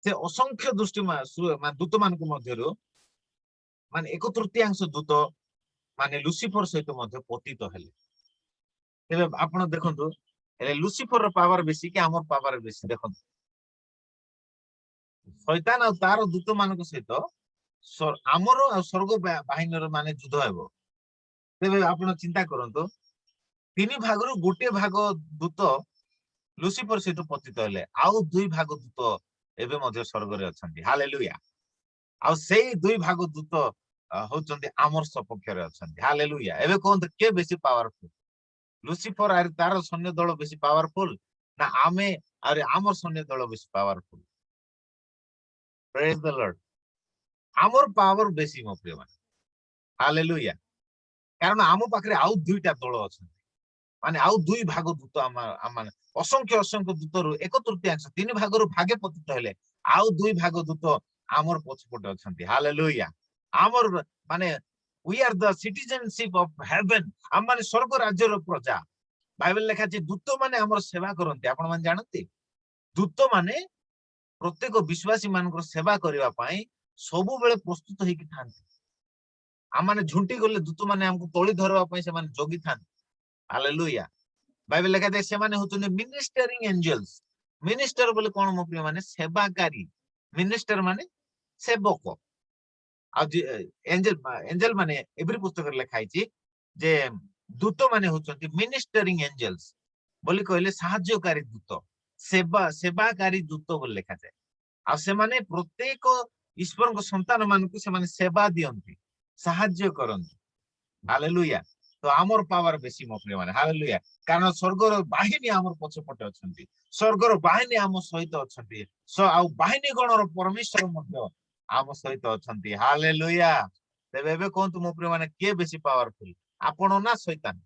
ସେ ଅସଂଖ୍ୟ ଦୂତ ମାନଙ୍କ ମଧ୍ୟରୁ ମାନେ 1/3 ଦୂତ ମାନେ ଲୁସିଫର ସହିତ ମଧ୍ୟ ପତିତ ହେଲେ। ତେବେ ଆପଣ ଦେଖନ୍ତୁ, ଲୁସିଫର ପାୱାର ବେଶୀ କି ଆମର ପାୱାର ବେଶୀ? ଦେଖନ୍ତୁ, ଶୈତାନ ଆଉ ତାର ଦୂତ ମାନଙ୍କ ସହିତ ଆମର ଆଉ ସ୍ୱର୍ଗ ବାହିନୀର ମାନେ ଯୁଦ୍ଧ ହେବ। ତେବେ ଆପଣ ଚିନ୍ତା କରନ୍ତୁ, 3 ଭାଗରୁ 1 ଭାଗ ଦୂତ ଲୁସିଫର ସହିତ ପତିତ ହେଲେ, ଆଉ 2 ଭାଗ ଦୂତ ଏବେ ମଧ୍ୟ ସ୍ୱର୍ଗରେ ଅଛନ୍ତି। ହାଲେଲୁୟା। ଆଉ ସେଇ 2 ଭାଗ ଦୂତ ହଉଛନ୍ତି ଆମର ସପକ୍ଷରେ ଅଛନ୍ତି। ହାଲେଲୁୟା। ଏବେ କୁହନ୍ତୁ, କିଏ ବେଶୀ ପାୱାରଫୁଲ? ଲୁସିଫର ଆରେ ତାର ସୈନ୍ୟ ଦଳ ବେଶୀ ପାୱାରଫୁଲ, ନା ଆମେ ଆରେ ଆମର ସୈନ୍ୟ ଦଳ ବେଶୀ ପାୱାରଫୁଲ? ପ୍ରେଜ ଦ ଲର୍ଡ। ଆମର ପାୱାର ବେଶୀ ମୋ ପ୍ରିୟ ମାନେ। ହାଲେଲୁୟା। କାରଣ ଆମ ପାଖରେ ଆଉ 2ଟା ଦଳ ଅଛନ୍ତି, ମାନେ ଆଉ 2 ଭାଗ ଦୂତ ଆମ ଅସଂଖ୍ୟ ଅସଂଖ୍ୟ ଦୂତରୁ 1/3, 3 ଭାଗରୁ ଭାଗେ ପତିତ ହେଲେ, ଆଉ 2 ଭାଗ ଦୂତ ଆମର ପଛପଟେ ଅଛନ୍ତି। ହାଲେଲୁୟା। ଆମର ମାନେ we are the citizenship of heaven, ଆମ ମାନେ ସ୍ୱର୍ଗ ରାଜ୍ୟର ପ୍ରଜା। ବାଇବେଲ ଲେଖା ଅଛି ଦୂତ ମାନେ ଆମର ସେବା କରନ୍ତି। ଆପଣ ମାନେ ଜାଣନ୍ତି, ଦୂତ ମାନେ ପ୍ରତ୍ୟେକ ବିଶ୍ୱାସୀ ମାନଙ୍କର ସେବା କରିବା ପାଇଁ ସବୁବେଳେ ପ୍ରସ୍ତୁତ ହେଇକି ଥାନ୍ତି। ଆମମାନେ ଝୁଣ୍ଟି ଗଲେ ଦୂତ ମାନେ ଆମକୁ ତଳି ଧରିବା ପାଇଁ ସେମାନେ ଜଗିଥାନ୍ତି। ହାଲେଲୁୟା। ବାଇବେଲ ଲେଖାଯାଏ ସେମାନେ ହଉଛନ୍ତି ମିନିଷ୍ଟରିଂ ଏଞ୍ଜେଲସ। ମିନିଷ୍ଟର ବୋଲି କଣ ମୋ ପ୍ରିୟ ମାନେ? ସେବାକାରୀ। ମିନିଷ୍ଟର ମାନେ ସେବକ। ଆଉ ଏଞ୍ଜେଲ ମାନେ ଏଭ୍ରି ପୁସ୍ତକରେ ଲେଖା ହେଇଛି ଯେ ଦୂତ ମାନେ ହଉଛନ୍ତି ମିନିଷ୍ଟରିଂ ଏଞ୍ଜେଲସ ବୋଲି କହିଲେ ସାହାଯ୍ୟକାରୀ ଦୂତ, ସେବାକାରୀ ଦୂତ ବୋଲି ଲେଖାଯାଏ। ଆଉ ସେମାନେ ପ୍ରତ୍ୟେକ ଈଶ୍ୱରଙ୍କ ସନ୍ତାନ ମାନଙ୍କୁ ସେମାନେ ସେବା ଦିଅନ୍ତି, ସାହାଯ୍ୟ କରନ୍ତି। ହାଲେଲୁୟା। ତ ଆମର ପାୱାର ବେଶୀ ମୋ ପ୍ରିୟ ମାନେ। ହାଲେଲୁୟା। କାରଣ ସ୍ୱର୍ଗର ବାହିନୀ ଆମର ପଛପଟେ ଅଛନ୍ତି, ସ୍ୱର୍ଗର ବାହିନୀ ଆମ ସହିତ ଅଛନ୍ତି, ଆଉ ବାହିନୀ ଗଣର ପରମେଶ୍ୱର ମଧ୍ୟ ଆମ ସହିତ ଅଛନ୍ତି। ହାଲେଲୁୟା। ତେବେ ଏବେ କୁହନ୍ତୁ ମୋ ପ୍ରିୟ ମାନେ, କିଏ ବେଶୀ ପାୱାରଫୁଲ, ଆପଣ ନା ଶୈତାନ?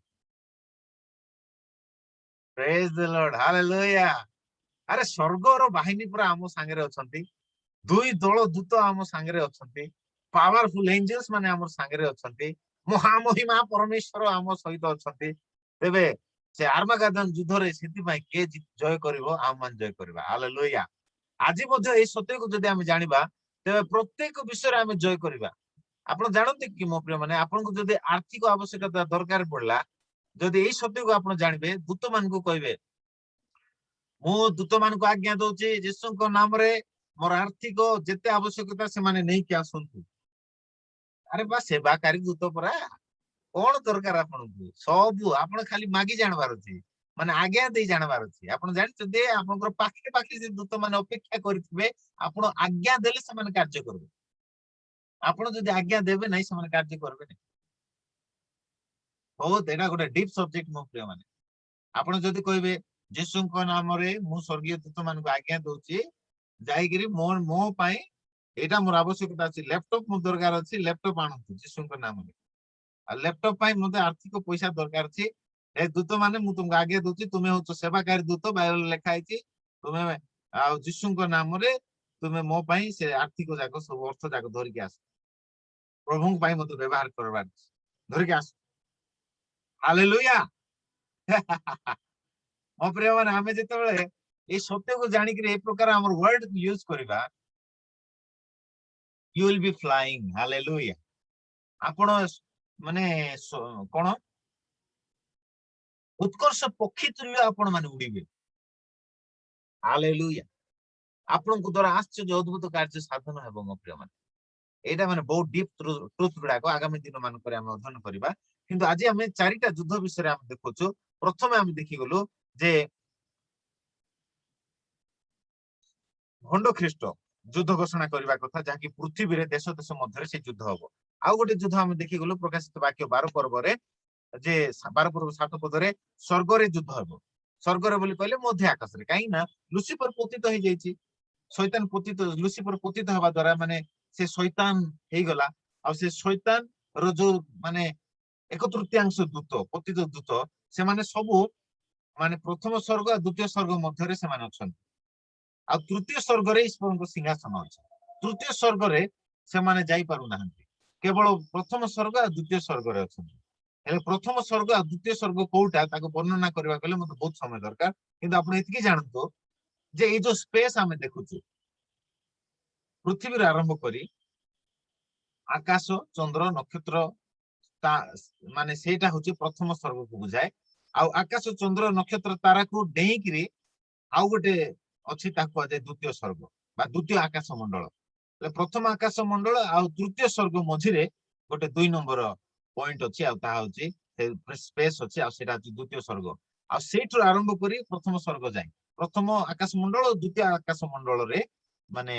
ପ୍ରେଜ ଦ ଲର୍ଡ। ହାଲେଲୁୟା। ଆରେ ସ୍ୱର୍ଗର ବାହିନୀ ପୁରା ଆମ ସାଙ୍ଗରେ ଅଛନ୍ତି, 2 ଦଳ ଦୂତ ଆମ ସାଙ୍ଗରେ ଅଛନ୍ତି, ପାୱାରଫୁଲ ଏଞ୍ଜେଲସ ମାନେ ଆମ ସାଙ୍ଗରେ ଅଛନ୍ତି, ମହାମହିମା ପରମେଶ୍ୱର ଆମ ସହିତ ଅଛନ୍ତି। ତେବେ ସେ ଆର୍ମାଗାଦନ ଯୁଦ୍ଧରେ ସେଥିପାଇଁ କିଏ ଜୟ କରିବ? ଆମ ମାନେ ଜୟ କରିବା। ହାଲେଲୁୟା। ଆଜି ମଧ୍ୟ ଏଇ ସତ୍ୟକୁ ଯଦି ଆମେ ଜାଣିବା, ତେବେ ପ୍ରତ୍ୟେକ ବିଷୟରେ ଆମେ ଜୟ କରିବା। ଆପଣ ଜାଣନ୍ତି କି ମୋ ପ୍ରିୟ ମାନେ, ଆପଣଙ୍କୁ ଯଦି ଆର୍ଥିକ ଆବଶ୍ୟକତା ଦରକାର ପଡିଲା, ଯଦି ଏଇ ସତ୍ୟକୁ ଆପଣ ଜାଣିବେ, ଦୂତ ମାନଙ୍କୁ କହିବେ, ମୁଁ ଦୂତ ମାନଙ୍କୁ ଆଜ୍ଞା ଦଉଛି ଯୀଶୁଙ୍କ ନାମରେ ମୋର ଆର୍ଥିକ ଯେତେ ଆବଶ୍ୟକତା ସେମାନେ ନେଇକି ଆସନ୍ତୁ। ଆରେ ବା, ସେବାକାରୀ ଦୂତ ପରା। କଣ ଦରକାର ଆପଣଙ୍କୁ? ସବୁ ଆପଣ ଖାଲି ମାଗି ଜାଣିବାର ଅଛି, ମାନେ ଆଜ୍ଞା ଦେଇ ଜାଣିବାର ଅଛି। ଆପଣ ଜାଣିଛନ୍ତି ଆପଣଙ୍କର ପାଖେ ପାଖେ ଯେ ଦୂତ ମାନେ ଅପେକ୍ଷା କରିଥିବେ, ଆପଣ ଆଜ୍ଞା ଦେଲେ ସେମାନେ କାର୍ଯ୍ୟ କରିବେ। ଆପଣ ଯଦି ଆଜ୍ଞା ଦେବେ ନାହିଁ, ସେମାନେ କାର୍ଯ୍ୟ କରିବେ ନାହିଁ। ବହୁତ ଏଇଟା ଗୋଟେ ଡିପ୍ ସବଜେକ୍ଟ ମୋ ପ୍ରିୟ ମାନେ। ଆପଣ ଯଦି କହିବେ ଯୀଶୁଙ୍କ ନାମରେ ମୁଁ ସ୍ୱର୍ଗୀୟ ଦୂତ ମାନଙ୍କୁ ଆଜ୍ଞା ଦଉଛି, ଯାଇକିରି ମୋ ପାଇଁ ଏଇଟା ମୋର ଆବଶ୍ୟକତା ଅଛି, ଲ୍ୟାପଟପ ମୋ ଦରକାର ଅଛି, ଲ୍ୟାପଟପ ଆଣନ୍ତୁ ଯୀଶୁଙ୍କ ନାମରେ। ଆଉ ଲ୍ୟାପଟପ ପାଇଁ ମତେ ଆର୍ଥିକ ପଇସା ଦରକାର ଅଛି, ଏ ଦୂତ ମାନେ ମୁଁ ତୁମକୁ ଆଜ୍ଞା ଦଉଛି, ତୁମେ ହଉଛ ସେବାକାରୀ ଦୂତ, ବାଇବେଲ ଲେଖା ହେଇଛି, ତୁମେ ଆଉ ଯୀଶୁଙ୍କ ନାମରେ ତୁମେ ମୋ ପାଇଁ ସେ ଆର୍ଥିକ ଯାକ ସବୁ ଅର୍ଥ ଯାକ ଧରିକି ଆସ, ପ୍ରଭୁଙ୍କ ପାଇଁ ମତେ ବ୍ୟବହାର କରବାର ଅଛି, ଧରିକି ଆସ। ହାଲେଲୁୟା। ମୋ ପ୍ରିୟ ମାନେ ଆମେ ଯେତେବେଳେ ଏଇ ସତ୍ୟକୁ ଜାଣିକିରି ଏ ପ୍ରକାର ଆମର ୱାର୍ଡ ୟୁଜ କରିବା, you will be flying, hallelujah। ଆପଣ ମାନେ କଣ ଉତ୍କର୍ଷ ପକ୍ଷୀ ତୁଲ୍ୟ ଆପଣ ମାନେ ଉଡିବେ, ହାଲେଲୁୟା। ଆପଣଙ୍କ ଦ୍ୱାରା ଆଶ୍ଚର୍ଯ୍ୟ ଅଦ୍ଭୁତ କାର୍ଯ୍ୟ ସାଧନ ହେବ ମୋ ପ୍ରିୟ ମାନେ। ଏଇଟା ମାନେ ବହୁତ ଡିପ୍ ଟ୍ରୁଥ ଗୁଡାକ ଆଗାମୀ ଦିନ ମାନଙ୍କରେ ଆମେ ଅଧ୍ୟୟନ କରିବା। କିନ୍ତୁ ଆଜି ଆମେ 4ଟା ଯୁଦ୍ଧ ବିଷୟରେ ଆମେ ଦେଖୁଛୁ। ପ୍ରଥମେ ଆମେ ଦେଖିଗଲୁ ଯେ ଭଣ୍ଡ ଖ୍ରୀଷ୍ଟ ଯୁଦ୍ଧ ଘୋଷଣା କରିବା କଥା, ଯାହାକି ପୃଥିବୀରେ ଦେଶ ଦେଶ ମଧ୍ୟରେ ସେ ଯୁଦ୍ଧ ହବ। ଆଉ ଗୋଟେ ଯୁଦ୍ଧ ଆମେ ଦେଖିଗଲୁ ପ୍ରକାଶିତ ବାକ୍ୟ 12 ପର୍ବରେ, ଯେ 12 ପର୍ବ 7 ପଦରେ ସ୍ୱର୍ଗରେ ଯୁଦ୍ଧ ହେବ। ସ୍ୱର୍ଗରେ ବୋଲି କହିଲେ ମଧ୍ୟ ଆକାଶରେ, କାହିଁକି ନା ଲୁସିଫର ପତିତ ହେଇଯାଇଛି, ଶୈତାନ ପତିତ, ଲୁସିଫର ପତିତ ହେବା ଦ୍ୱାରା ମାନେ ସେ ଶୈତାନ ହେଇଗଲା। ଆଉ ସେ ଶୈତାନ ର ଯୋଉ ମାନେ 1/3 ଦୂତ, ପତିତ ଦୂତ, ସେମାନେ ସବୁ ମାନେ ପ୍ରଥମ ସ୍ୱର୍ଗ ଆଉ ଦ୍ୱିତୀୟ ସ୍ୱର୍ଗ ମଧ୍ୟରେ ସେମାନେ ଅଛନ୍ତି। ଆଉ ତୃତୀୟ ସ୍ୱର୍ଗରେ ଈଶ୍ୱରଙ୍କ ସିଂହାସନ ଅଛି। ତୃତୀୟ ସ୍ୱର୍ଗରେ ସେମାନେ ଯାଇପାରୁନାହାନ୍ତି, କେବଳ ପ୍ରଥମ ସ୍ୱର୍ଗ ଆଉ ଦ୍ୱିତୀୟ ସ୍ୱର୍ଗରେ ଅଛନ୍ତି। ହେଲେ ପ୍ରଥମ ସ୍ୱର୍ଗ ଆଉ ଦ୍ୱିତୀୟ ସ୍ୱର୍ଗ କୋଉଟା ତାକୁ ବର୍ଣ୍ଣନା କରିବାକୁ ହେଲେ ମତେ ବହୁତ ସମୟ ଦରକାର। କିନ୍ତୁ ଆପଣ ଏତିକି ଜାଣନ୍ତୁ ଯେ ଏଇ ଯୋଉ ସ୍ପେସ୍ ଆମେ ଦେଖୁଛୁ, ପୃଥିବୀରୁ ଆରମ୍ଭ କରି ଆକାଶ, ଚନ୍ଦ୍ର, ନକ୍ଷତ୍ର, ମାନେ ସେଇଟା ହଉଛି ପ୍ରଥମ ସ୍ୱର୍ଗକୁ ବୁଝାଏ। ଆଉ ଆକାଶ, ଚନ୍ଦ୍ର, ନକ୍ଷତ୍ର, ତାରାକୁ ଡେଇଁକିରି ଆଉ ଗୋଟେ ଅଛି, ତାକୁ କୁହାଯାଏ ଦ୍ୱିତୀୟ ସ୍ୱର୍ଗ ବା ଦ୍ୱିତୀୟ ଆକାଶ ମଣ୍ଡଳ। ପ୍ରଥମ ଆକାଶ ମଣ୍ଡଳ ଆଉ ତୃତୀୟ ସ୍ୱର୍ଗ ମଝିରେ ଗୋଟେ 2 ନମ୍ବର ପଏଣ୍ଟ ଅଛି, ଆଉ ତାହା ହଉଛି ସ୍ପେସ୍ ଅଛି, ଆଉ ସେଇଟା ହଉଛି ଦ୍ୱିତୀୟ ସ୍ୱର୍ଗ। ଆଉ ସେଇଠୁ ଆରମ୍ଭ କରି ପ୍ରଥମ ସ୍ୱର୍ଗ ଯାଏ, ପ୍ରଥମ ଆକାଶ ମଣ୍ଡଳ ଓ ଦ୍ୱିତୀୟ ଆକାଶ ମଣ୍ଡଳରେ ମାନେ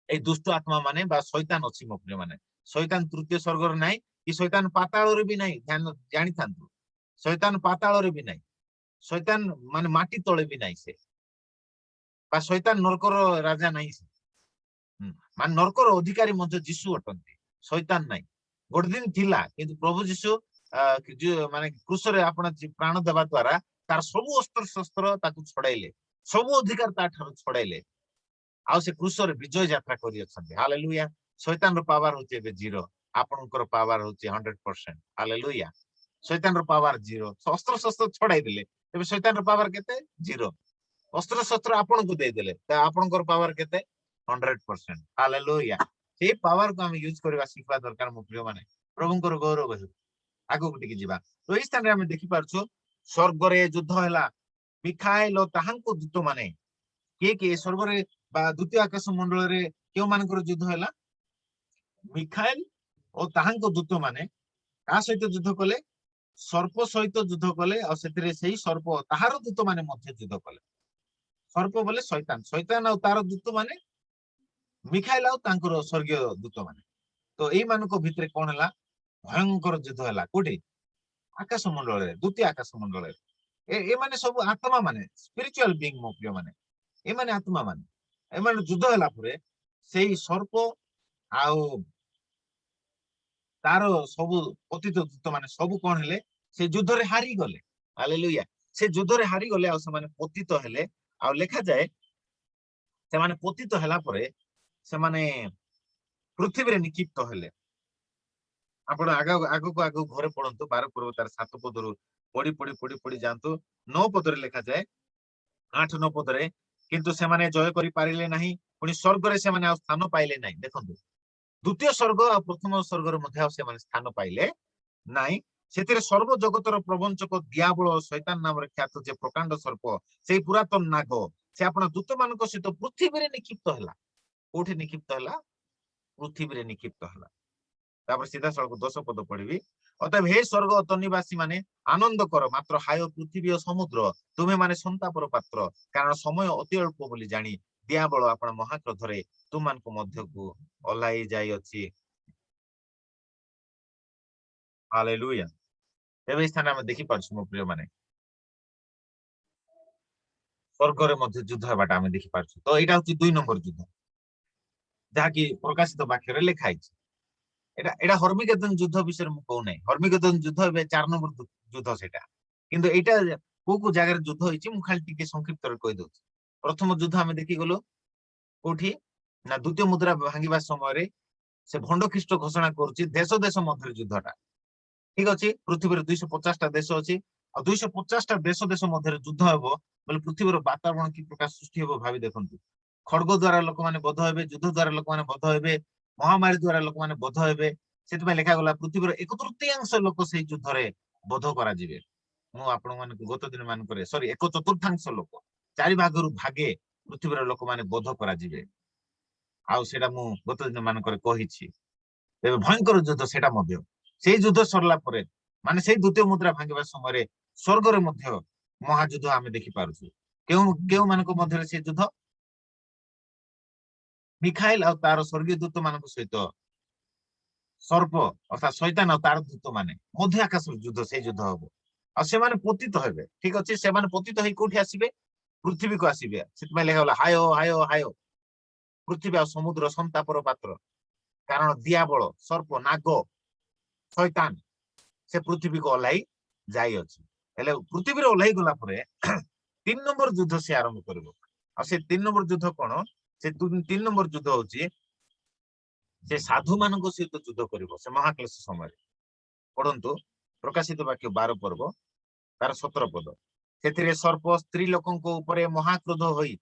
ଏଇ ଦୁଷ୍ଟ ଆତ୍ମା ମାନେ ବା ଶୈତାନ ଅଛି ମୋ ପ୍ରିୟ ମାନେ। ଶୈତାନ ତୃତୀୟ ସ୍ୱର୍ଗରେ ନାହିଁ, କି ଶୈତାନ ପାତାଳରେ ବି ନାହିଁ, ଜାଣିଥାନ୍ତୁ। ଶୈତାନ ପାତାଳରେ ବି ନାହିଁ, ଶୈତାନ ମାନେ ମାଟି ତଳେ ବି ନାହିଁ ସେ, ବା ଶୈତାନ ନରକର ରାଜା ନାହିଁ ସେ। ମାନେ ନରକର ଅଧିକାରୀ ମଧ୍ୟ ଯୀଶୁ ଅଟନ୍ତି, ଶୈତାନ ନାହିଁ। ଗୋଟେ ଦିନ ଥିଲା, କିନ୍ତୁ ପ୍ରଭୁ ଯୀଶୁ ମାନେ କ୍ରୁଶରେ ଆପଣ ପ୍ରାଣ ଦେବା ଦ୍ୱାରା ତାର ସବୁ ଅସ୍ତ୍ର ଶସ୍ତ୍ର ତାକୁ ଛଡାଇଲେ, ସବୁ ଅଧିକାର ତା ଠାରୁ ଛଡାଇଲେ, ଆଉ ସେ କ୍ରୁଶରେ ବିଜୟ ଯାତ୍ରା କରିଅଛନ୍ତି। ହାଲେଲୁୟା। ଶୈତାନର ପାୱାର ହଉଛି ଏବେ 0, ଆପଣଙ୍କର ପାୱାର ହଉଛି 100%। ହାଲେଲୁୟା। ଶୈତାନର ପାୱାର 0, ଅସ୍ତ୍ର ଶସ୍ତ୍ର ଛଡାଇ ଦେଲେ, ଏବେ ଶୈତାନର ପାୱାର କେତେ? 0। ଅସ୍ତ୍ର ଶସ୍ତ୍ର ଆପଣଙ୍କୁ ଦେଇଦେଲେ, ଆପଣଙ୍କର ପାୱାର କେତେ? 100%। ହାଲେଲୁୟା। ସେଇ ପାୱାରକୁ ଆମେ ୟୁଜ କରିବା ଶିଖିବା ଦରକାର ମୋ ପ୍ରିୟ ମାନେ। ପ୍ରଭୁଙ୍କର ଗୌରବ ହେଉ। ଆଗକୁ ଟିକେ ଯିବା। ତ ଏଇ ସ୍ଥାନରେ ଆମେ ଦେଖିପାରୁଛୁ ସ୍ୱର୍ଗରେ ଯୁଦ୍ଧ ହେଲା, ମିଖାଏଲ ଓ ତାହାଙ୍କ ଦୂତ ମାନେ, କିଏ କିଏ ସ୍ୱର୍ଗରେ ବା ଦ୍ୱିତୀୟ ଆକାଶ ମଣ୍ଡଳରେ କେଉଁମାନଙ୍କର ଯୁଦ୍ଧ ହେଲା? ମିଖାଏଲ ଓ ତାହାଙ୍କ ଦୂତ ମାନେ କାହା ସହିତ ଯୁଦ୍ଧ କଲେ? ସର୍ପ ସହିତ ଯୁଦ୍ଧ କଲେ, ଆଉ ସେଥିରେ ସେଇ ସର୍ପ ତାହାର ଦୂତ ମାନେ ମଧ୍ୟ ଯୁଦ୍ଧ କଲେ। ସର୍ପ ବୋଲେ ଶୈତାନ, ଶୈତାନ ଆଉ ତାର ଦୂତ ମାନେ ମିଖାଏଲ ଆଉ ତାଙ୍କର ସ୍ୱର୍ଗୀୟ ଦୂତ ମାନେ। ତ ଏଇମାନଙ୍କ ଭିତରେ କଣ ହେଲା? ଭୟଙ୍କର ଯୁଦ୍ଧ ହେଲା। କୋଉଠି? ଆକାଶ ମଣ୍ଡଳରେ, ଦ୍ୱିତୀୟ ଆକାଶ ମଣ୍ଡଳରେ। ଏମାନେ ସବୁ ଆତ୍ମା ମାନେ, ସ୍ପିରିଚୁଆଲ ବିଙ୍ଗ ମୋ ପ୍ରିୟ ମାନେ। ଏମାନେ ଆତ୍ମା ମାନେ, ଏମାନେ ଯୁଦ୍ଧ ହେଲା ପରେ ସେଇ ସର୍ପ ଆଉ ତାର ସବୁ ପତିତ ଦୂତ ମାନେ ସବୁ କଣ ହେଲେ? ସେ ଯୁଦ୍ଧରେ ହାରିଗଲେ। ହାଲେଲୁୟା। ସେ ଯୁଦ୍ଧରେ ହାରିଗଲେ, ଆଉ ସେମାନେ ପତିତ ହେଲେ। ଆଉ ଲେଖାଯାଏ ସେମାନେ ପତିତ ହେଲା ପରେ ସେମାନେ ପୃଥିବୀରେ ନିକ୍ଷିପ୍ତ ହେଲେ। ଆପଣ ଆଗକୁ ଘରେ ପଢନ୍ତୁ, 12 ପର୍ବ ତାର 7 ପଦରୁ ପଢି ପଢି ପଢି ପଢି ଯାଆନ୍ତୁ। 9 ପଦରେ ଲେଖାଯାଏ, 8 9 ପଦରେ, କିନ୍ତୁ ସେମାନେ ଜୟ କରିପାରିଲେ ନାହିଁ, ପୁଣି ସ୍ୱର୍ଗରେ ସେମାନେ ଆଉ ସ୍ଥାନ ପାଇଲେ ନାହିଁ। ଦେଖନ୍ତୁ, ଦ୍ୱିତୀୟ ସ୍ୱର୍ଗ ଆଉ ପ୍ରଥମ ସ୍ୱର୍ଗରେ ମଧ୍ୟ ଆଉ ସେମାନେ ସ୍ଥାନ ପାଇଲେ ନାହିଁ। ସେଥିରେ ସର୍ବ ଜଗତର ପ୍ରବଞ୍ଚକ ଦିଆବଳ ଶୈତାନ ନାମରେ ଖ୍ୟାତ ଯେ ପ୍ରକାଣ୍ଡ ସର୍ପ, ସେଇ ପୁରାତନ ନାଗ, ସେ ଆପଣ ଦୂତ ମାନଙ୍କ ସହିତ ପୃଥିବୀରେ ନିକ୍ଷିପ୍ତ ହେଲା। କୋଉଠି ନିକ୍ଷିପ୍ତ ହେଲା? ପୃଥିବୀରେ ନିକ୍ଷିପ୍ତ ହେଲା। ତାପରେ ସିଧାସଳଖ 10 ପଦ ପଢିବି। ଅତଏବ ହେ ସ୍ୱର୍ଗ ତନିବାସୀ ମାନେ ଆନନ୍ଦ କର, ମାତ୍ର ହାୟ ପୃଥିବୀ ଓ ସମୁଦ୍ର, ତୁମେ ମାନେ ସନ୍ତାପର ପାତ୍ର, କାରଣ ସମୟ ଅତି ଅଳ୍ପ ବୋଲି ଜାଣି ଦିଆବଳ ଆପଣ ମହାକ୍ରୋଧରେ ତୁମମାନଙ୍କ ମଧ୍ୟକୁ ଓହ୍ଲାଇ ଯାଇଅଛି। ହାଲେଲୁୟା। ଏବେ ଏଇ ସ୍ଥାନରେ ଆମେ ଦେଖିପାରୁଛୁ ମୋ ପ୍ରିୟ ମାନେ, ସ୍ୱର୍ଗରେ ମଧ୍ୟ ଯୁଦ୍ଧ ହେବାଟା ଆମେ ଦେଖିପାରୁଛୁ। ତ ଏଇଟା ହଉଛି 2 ନମ୍ବର ଯୁଦ୍ଧ, ଯାହାକି ପ୍ରକାଶିତ ବାକ୍ୟରେ ଲେଖା ହେଇଛି। ଏଇଟା ହର୍ମିଗେଦନ ଯୁଦ୍ଧ ବିଷୟରେ ମୁଁ କହୁନାହିଁ। ହର୍ମିଗେଦନ ଯୁଦ୍ଧ ଏବେ 4 ନମ୍ବର ଯୁଦ୍ଧ ସେଇଟା। କିନ୍ତୁ ଏଇଟା କୋଉ କୋଉ ଜାଗାରେ ଯୁଦ୍ଧ ହେଇଛି ମୁଁ ଖାଲି ଟିକେ ସଂକ୍ଷିପ୍ତରେ କହିଦଉଛି। ପ୍ରଥମ ଯୁଦ୍ଧ ଆମେ ଦେଖିଗଲୁ कोठी ना द्वितीय मुद्रा भांगिबा समय से भंड ख्रीष्ट घोषणा करुच्ची देश देश मध्य युद्धटा ठीक अच्छे पृथ्वी 250 देश अच्छी और 250 देश मध्य युद्ध हे बोले पृथ्वी वातावरण कि प्रकार सृष्टि हे भावी देखु खड़ग द्वारा लोक मैंने बध हे युद्ध द्वारा लोक मैंने बध हे महामारी द्वारा लोक मैंने बध हे से लिखागला पृथ्वी 1/3 लोक से युद्ध में बध कर गत दिन मानक सॉरी 1/4 लोक 4 भागरू भागे पृथ्वी लोक मैंने बध कर गत दिन मानक भयंकर युद्ध से युद्ध सरला माने से द्वितीय मुद्रा भांगिबा समय स्वर्ग महायुद्ध आम देखी पार्छु केउ मानक मध्य से युद्ध मिखाइल और तार स्वर्गीय दूत मान सहित सर्प अर्थात शैतान और तार दूत माने मध्य आकाश युद्ध से युद्ध हम और से पतित हेबे ठीक अच्छे से पतित हो कौटी आसबे पृथ्वी को आसबे से लिखा हाय हाय हाय पृथ्वी आ समुद्र संतापर पात्र कारण दियाबल सर्प नाग शैतान से पृथ्वी को ओह्लाई जाई अछि हेले पृथ्वी ओह्लाई गला परे 3 नंबर युद्ध से आरंभ करबो आ से 3 नंबर युद्ध कोन से 3 नंबर युद्ध होची से साधु मानक सहित युद्ध करिवो से महाक्लेश समय पढ़ंतु प्रकाशित वाक्य 12 पर्व तार 17 पद सेथिरे सर्प स्त्री लोकंको ऊपर महाक्रोध होई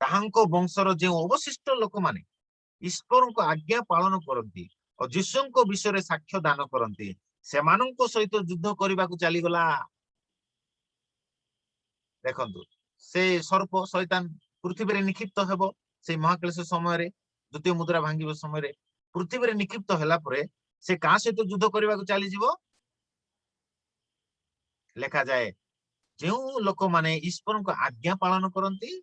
ताहांको वंशर जे अवशिष्ट लोक माने ईश्वरको आज्ञा पालन करती और जीशुको विषय साक्ष्य दान करती सेमानंको सहित युद्ध करने को चली गला देखंतु से सर्प शैतान पृथ्वी रे निक्षिप्त हेबो से महाक्लेश समय रे द्वितीय मुद्रा भांगिबो समय रे पृथ्वी रे निक्षिप्त होला परे से का सहित युद्ध करने को चली जीवो लेखा जाए जो लोक माने ईश्वर को आज्ञा पालन करती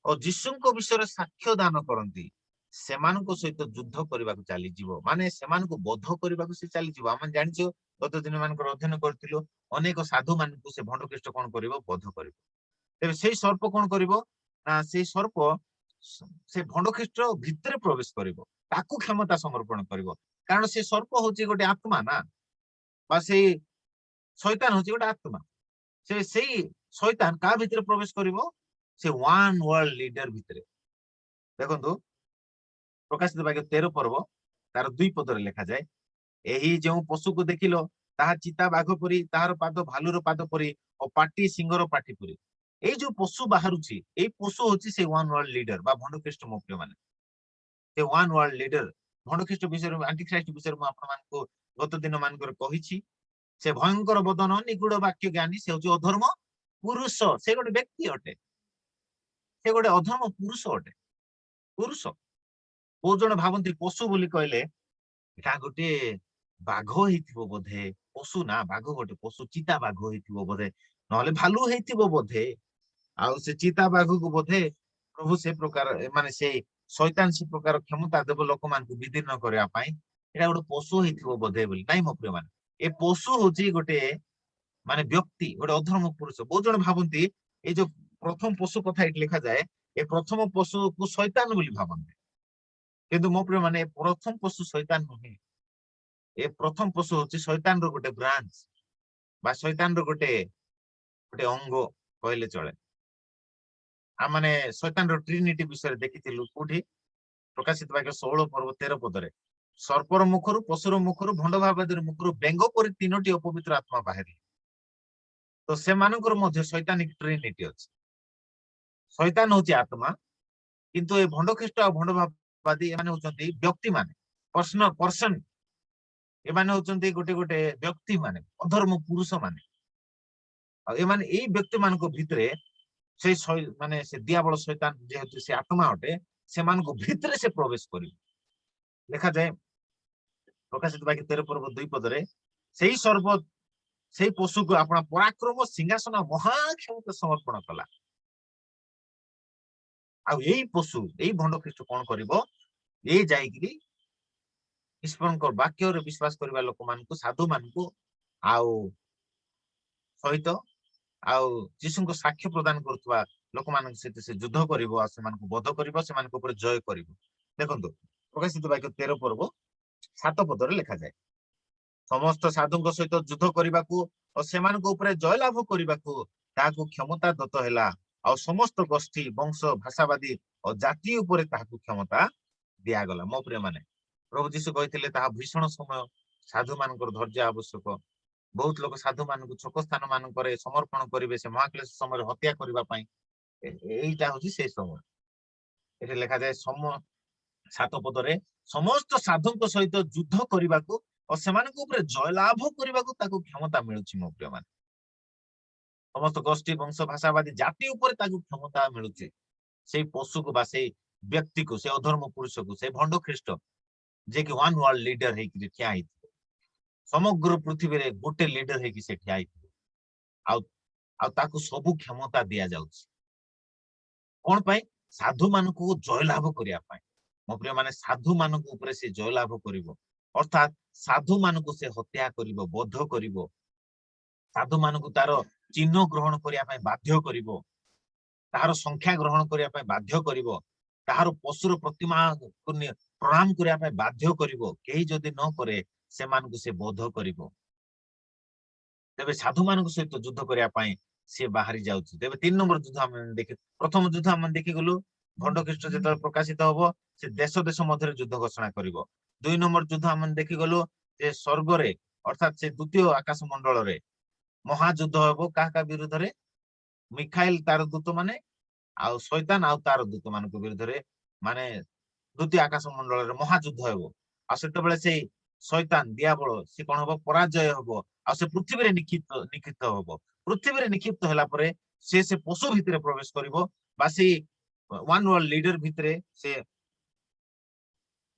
और जीशुको विषय साक्ष्य दान करती सेमानक सहित युद्ध करने को चली जीवो माने सेमानक बध करने को से चली जीवो आम जानिछो गत दिन मानकर अध्ययन करथिलु अनेक साधु मानकु से भंड ख्रीष्ट कोन करिवो बध करिवो तेबे सेई सर्प कोन करिवो ना सेई सर्प से भंड ख्रीष्ट भितर प्रवेश करिवो ताकू क्षमता समर्पण करिवो कारण से सर्प होची गोटे आत्मा ना बा सेई शैतान होची गोटे आत्मा से सेई शैतान का भितर प्रवेश करिवो से वन वर्ल्ड लीडर भितर देखंतु प्रकाशित वाक्य 13 पर्व तार 2 पदर लिखा जाए एही जो पशु को देखिलो ताहा चिता बाघ परी ताहार पाद भालुर पाद परी और पाटी सिंगर पाटी परी ए जो पशु बाहरुची ए पशु होची से वन वर्ल्ड लीडर बा भंड ख्रीष्ट मोप्रिय माने से वन वर्ल्ड लीडर भंड ख्रीष्ट विषय एंटी ख्राइस्ट विषय मु आपन मानको गत दिन मानकर कहिछि से भयंकर बदन निगुड़ वाक्य ज्ञानी से होची अधर्म पुरुष से गोटे व्यक्ति अटे से गोटे अधर्म पुरुष अटे पुरुष बहुत जन भावती पशु बोली कहले एटा गोटे बाघ हेतिबो बोधे पशु ना बाघ गोटे पशु चिता बाघ हेतिबो बोधे नहले भालू हेतिबो बोधे आ से चिता बाघ को बोधे प्रभु से प्रकार माने से शैतान से प्रकार क्षमता देव लोक मान को विदीर्ण करया पाई एटा गोटे पशु हेतिबो बोधे बोली नाही मो प्रिय माने ए पशु होची गोटे माने व्यक्ति गोटे अधर्म पुरुष बहुत जन भावती ए जो प्रथम पशु कथा एट लिखा जाए ए प्रथम पशु को शैतान बोली भावନ୍ତି किंतु मो प्रिय माने प्रथम पशु शैतान नुहे ए प्रथम पशु होची शैतान रो गोटे ब्रांच बा शैतान रो गोटे गोटे अंग कहले चले आ माने शैतान रो ट्रिनिटी विषय देखिथिलु कोठी प्रकाशित वाक्य 16 पर्व 13 पदरे सर्पर मुखरु पशुर मुखरु भंड भावदर मुखरु बेंग परि तीनोटी अपवित्र आत्मा बाहरी तो से मानकर मध्य शैतानिक ट्रिनिटी अछि शैतान होची आत्मा किंतु ए भंड ख्रीष्ट आ भंड भाववादी एमाने होचंती व्यक्ति माने पर्सन एमाने होचंती गोटे गोटे व्यक्ति माने अधर्म पुरुष माने आ एमाने एई व्यक्ति मानको भितरे से माने से दियाबल शैतान जेहेतु से आत्मा अटे से मानको भितरे से प्रवेश करिवो लिखा जाए प्रकाशित वाक्य 13 पर्व 2 पदरे सेई सर्व सेई पशु को अपना पराक्रम सिंहासन महाक्षमता समर्पण कला आ एई पशु एई भंड ख्रीष्ट कोन करिवो ए जाईगिरी ईश्वर वाक्य विश्वास करने लोक मान साधु मान आउ सहित आउ जीशु को साक्ष्य प्रदान करुवा लोक मान सहित से युद्ध कर बध कर जय कर देखो प्रकाशित वाक्य 13 पर्व 7 पदर लिखा जाए समस्त साधु सहित युद्ध करने को और से जय लाभ करने को क्षमता दत्त है आ समस्त गोष्ठी वंश भाषावादी और जाति उपरे ताहाकु क्षमता दियागला। मो प्रिय माने प्रभु जीशु कहते ताहा भीषण समय साधु मानकर धैर्य आवश्यक। बहुत लोग साधु मान छक स्थान मान समर्पण करेंगे से महाक्लेश समय हत्या करने यहीटा हूँ से समय ये लिखा जाए सम 7 पदरे समस्त साधु सहित युद्ध करने को और से जयलाभ करने को क्षमता मिलूची। मो प्रिय मान समस्त गोष्ठी वंश भाषावादी जाति उपर क्षमता मिलूची से पशु को व्यक्ति को से अधर्म पुरुष को से भंड ख्रीष्ट जे कि वन वर्ल्ड लीडर है ठिया समग्र पृथ्वी रे गोटे लीडर है से ठिया ताकू सबु क्षमता दिया जाउछि कोन पाई साधु मान को जयलाभ करिया पाई। मो प्रिय माने साधु मान ऊपर से जयलाभ करिवो अर्थात साधु मान को से हत्या करिवो बद्ध करिवो साधु मान को तार चिन्ह ग्रहण करिया पाई बाध्य करिवो तार संख्या ग्रहण करिया पाई बाध्य करिवो तार पशुर प्रतिमा को प्रणाम करिया पाई बाध्य करिवो केही जदि न करे से मान को से बद्ध करिवो तेबे साधु मान सहित युद्ध करिया पाई से बाहरी जाउछि। तेबे 3 नंबर युद्ध हम देखि प्रथम युद्ध हम देखि गलु भंड ख्रीष्ट जेतल प्रकाशित होबो से देश देश मध्य युद्ध घोषणा करिवो। 2 नंबर युद्ध हम देखि गलु जे स्वर्ग रे अर्थात से द्वितीय आकाश मंडल रे महायुद्ध होबो काहा विरुद्ध रे मिखाइल तार दूत माने आ शैतान आ तार दूत मान विरुद्ध रे माने द्वितीय आकाश मंडल रे महायुद्ध होबो आ सेते बेले से शैतान दियाबल से कोन होबो पराजय होबो आ से पृथ्वी रे निक्षिप्त होबो पृथ्वी रे निक्षिप्त होला परे से पशु भितरे प्रवेश करिवो बा से वन वर्ल्ड लीडर भितरे से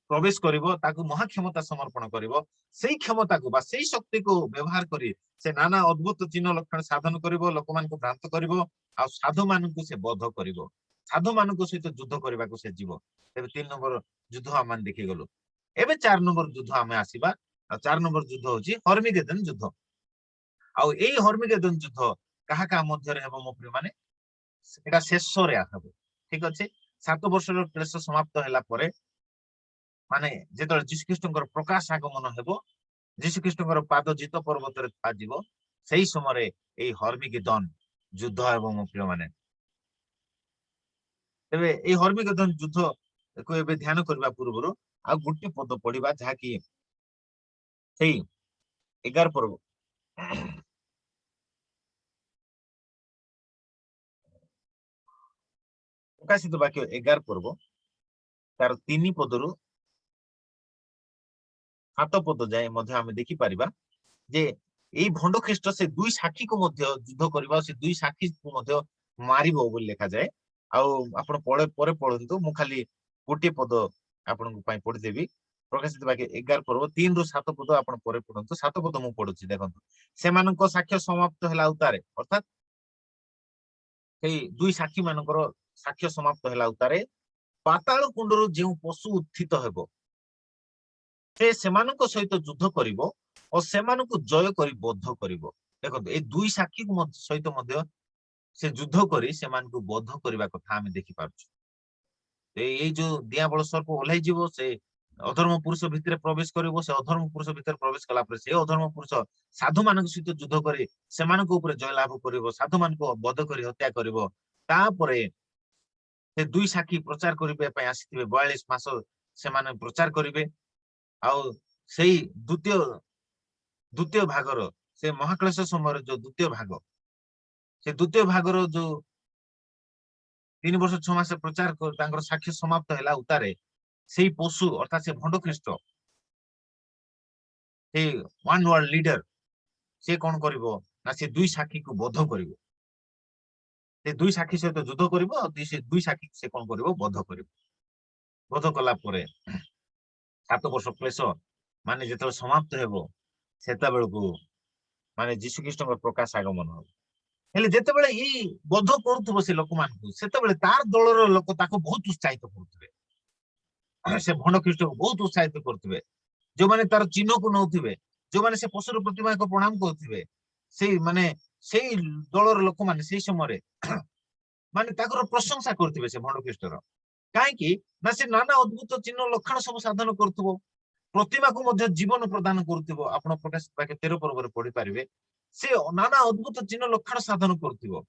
प्रवेश करिवो ताकू महाक्षमता समर्पण करिवो सेही क्षमता को बा सेही शक्ति को व्यवहार करी से नाना अद्भुत चिन्ह लक्षण साधन करिवो लोक मान को भ्रांत करिवो आ साधु मान को से बध करिवो साधु मान को सहित युद्ध करबा को से जीवो। तेबे 3 नंबर युद्ध हम देखि गलो। एबे 4 नंबर युद्ध आमे आसीबा 4 नंबर युद्ध होची हर्मिगेदन युद्ध आ एई हर्मिगेदन युद्ध काहा का मध्य रे हेबो मो प्रिय माने एटा शेष रे आखबो ठीक अछि 7 वर्ष रो क्लेश समाप्त होला परे माने जेतल जीशु ख्रीष्टकर प्रकाश आगमन हेबो जीशु ख्रीष्टकर पाद जित पर्वत रे था जीवो सेही समय रे एई हर्मिगेदन युद्ध हेबो मो प्रिय माने। तेबे एई हर्मिगेदन युद्ध को एबे ध्यान करबा पूर्वरो आ गुटी पद पढिबा जहा कि सेही 11 पर्व प्रकाशित वाक्य 11 पर्व तार 3 पदरु 7 पद जाए मध्य आमे देखि परिबा जे एई भंड ख्रीष्ट से दुई साखी को मध्य युद्ध करबा से दुई साखी को मध्य मारिबो बोल लिखा जाए आ आपण पळे परे पढंतु मु खाली गोटे पद आपण को पई पढि देबी प्रकाशित वाक्य 11 पर्व 3 रु 7 पद आपण परे पढंतु 7 पद मु पढुची देखंतु सेमानक साक्ष्य समाप्त होला उतारे अर्थात सेई दुई साखी मानकर साक्ष्य समाप्त होला उतारे पाताल कुंडरू जे पशु उत्थित हेबो से सेमानक सहित युद्ध करिवो और सेमानक जय करी बद्ध करिवो। देखो ए दुई साक्षी को सहित मध्य से युद्ध करी सेमानक बद्ध करबा कथा हम देखि पारछु। ए जो दियाबल सर्प ओल्हाई जीवो से अधर्म पुरुष भितरे प्रवेश करिवो से अधर्म पुरुष भितर प्रवेश कला पर से अधर्म पुरुष साधु मानक सहित युद्ध करी सेमानक ऊपर जय लाभ करिवो साधु मानक बद्ध करी हत्या करिवो तापरे से दुई साक्षी प्रचार करिबे पय आसीथिबे 42 मास सेमाने प्रचार करिबे आउ सेही द्वितीय भागर से महाक्लेश समय जो द्वितीय भाग से द्वितीय भागर जो 3 वर्ष 6 मास प्रचार तांकर साक्ष्य समाप्त हैला उतारे सेही पशु अर्थात से भंड ख्रीष्ट से वन वर्ल्ड लीडर से कोन करिवो ना से दुई साक्षी को बद्ध करिवो से दुई साक्षी सहित युद्ध करिवो और से दुई साक्षी से कोन करिवो बद्ध करिवो बद्ध कला परे 7 वर्ष क्लेश माने जेतल समाप्त हेबो सेता बेलकू माने जीशु ख्रीष्टकर प्रकाश आगमन हो हेले जेते बेले ई बद्ध करूथबो से लोक मानकू सेते बेले तार दलर लोक ताको बहुत उत्साहित करथबे से भंड ख्रीष्ट को बहुत उत्साहित करथबे जो माने तार चिन्ह को नउथबे जो माने से पशुर प्रतिमा को प्रणाम करथबे सेही माने सेही दलर लोक माने सेही समय रे माने ताकर प्रशंसा करथबे से भंड ख्रीष्टर काहे कि ना से नाना अद्भुत चिन्ह लक्षण सब साधन करथबो प्रतिमा को मध्य जीवन प्रदान करुथिबो आपण प्रकाशित वाक्य 13 पर्व रे पढि पारिबे से नाना अद्भुत चिन्ह लक्षण साधन करुथिबो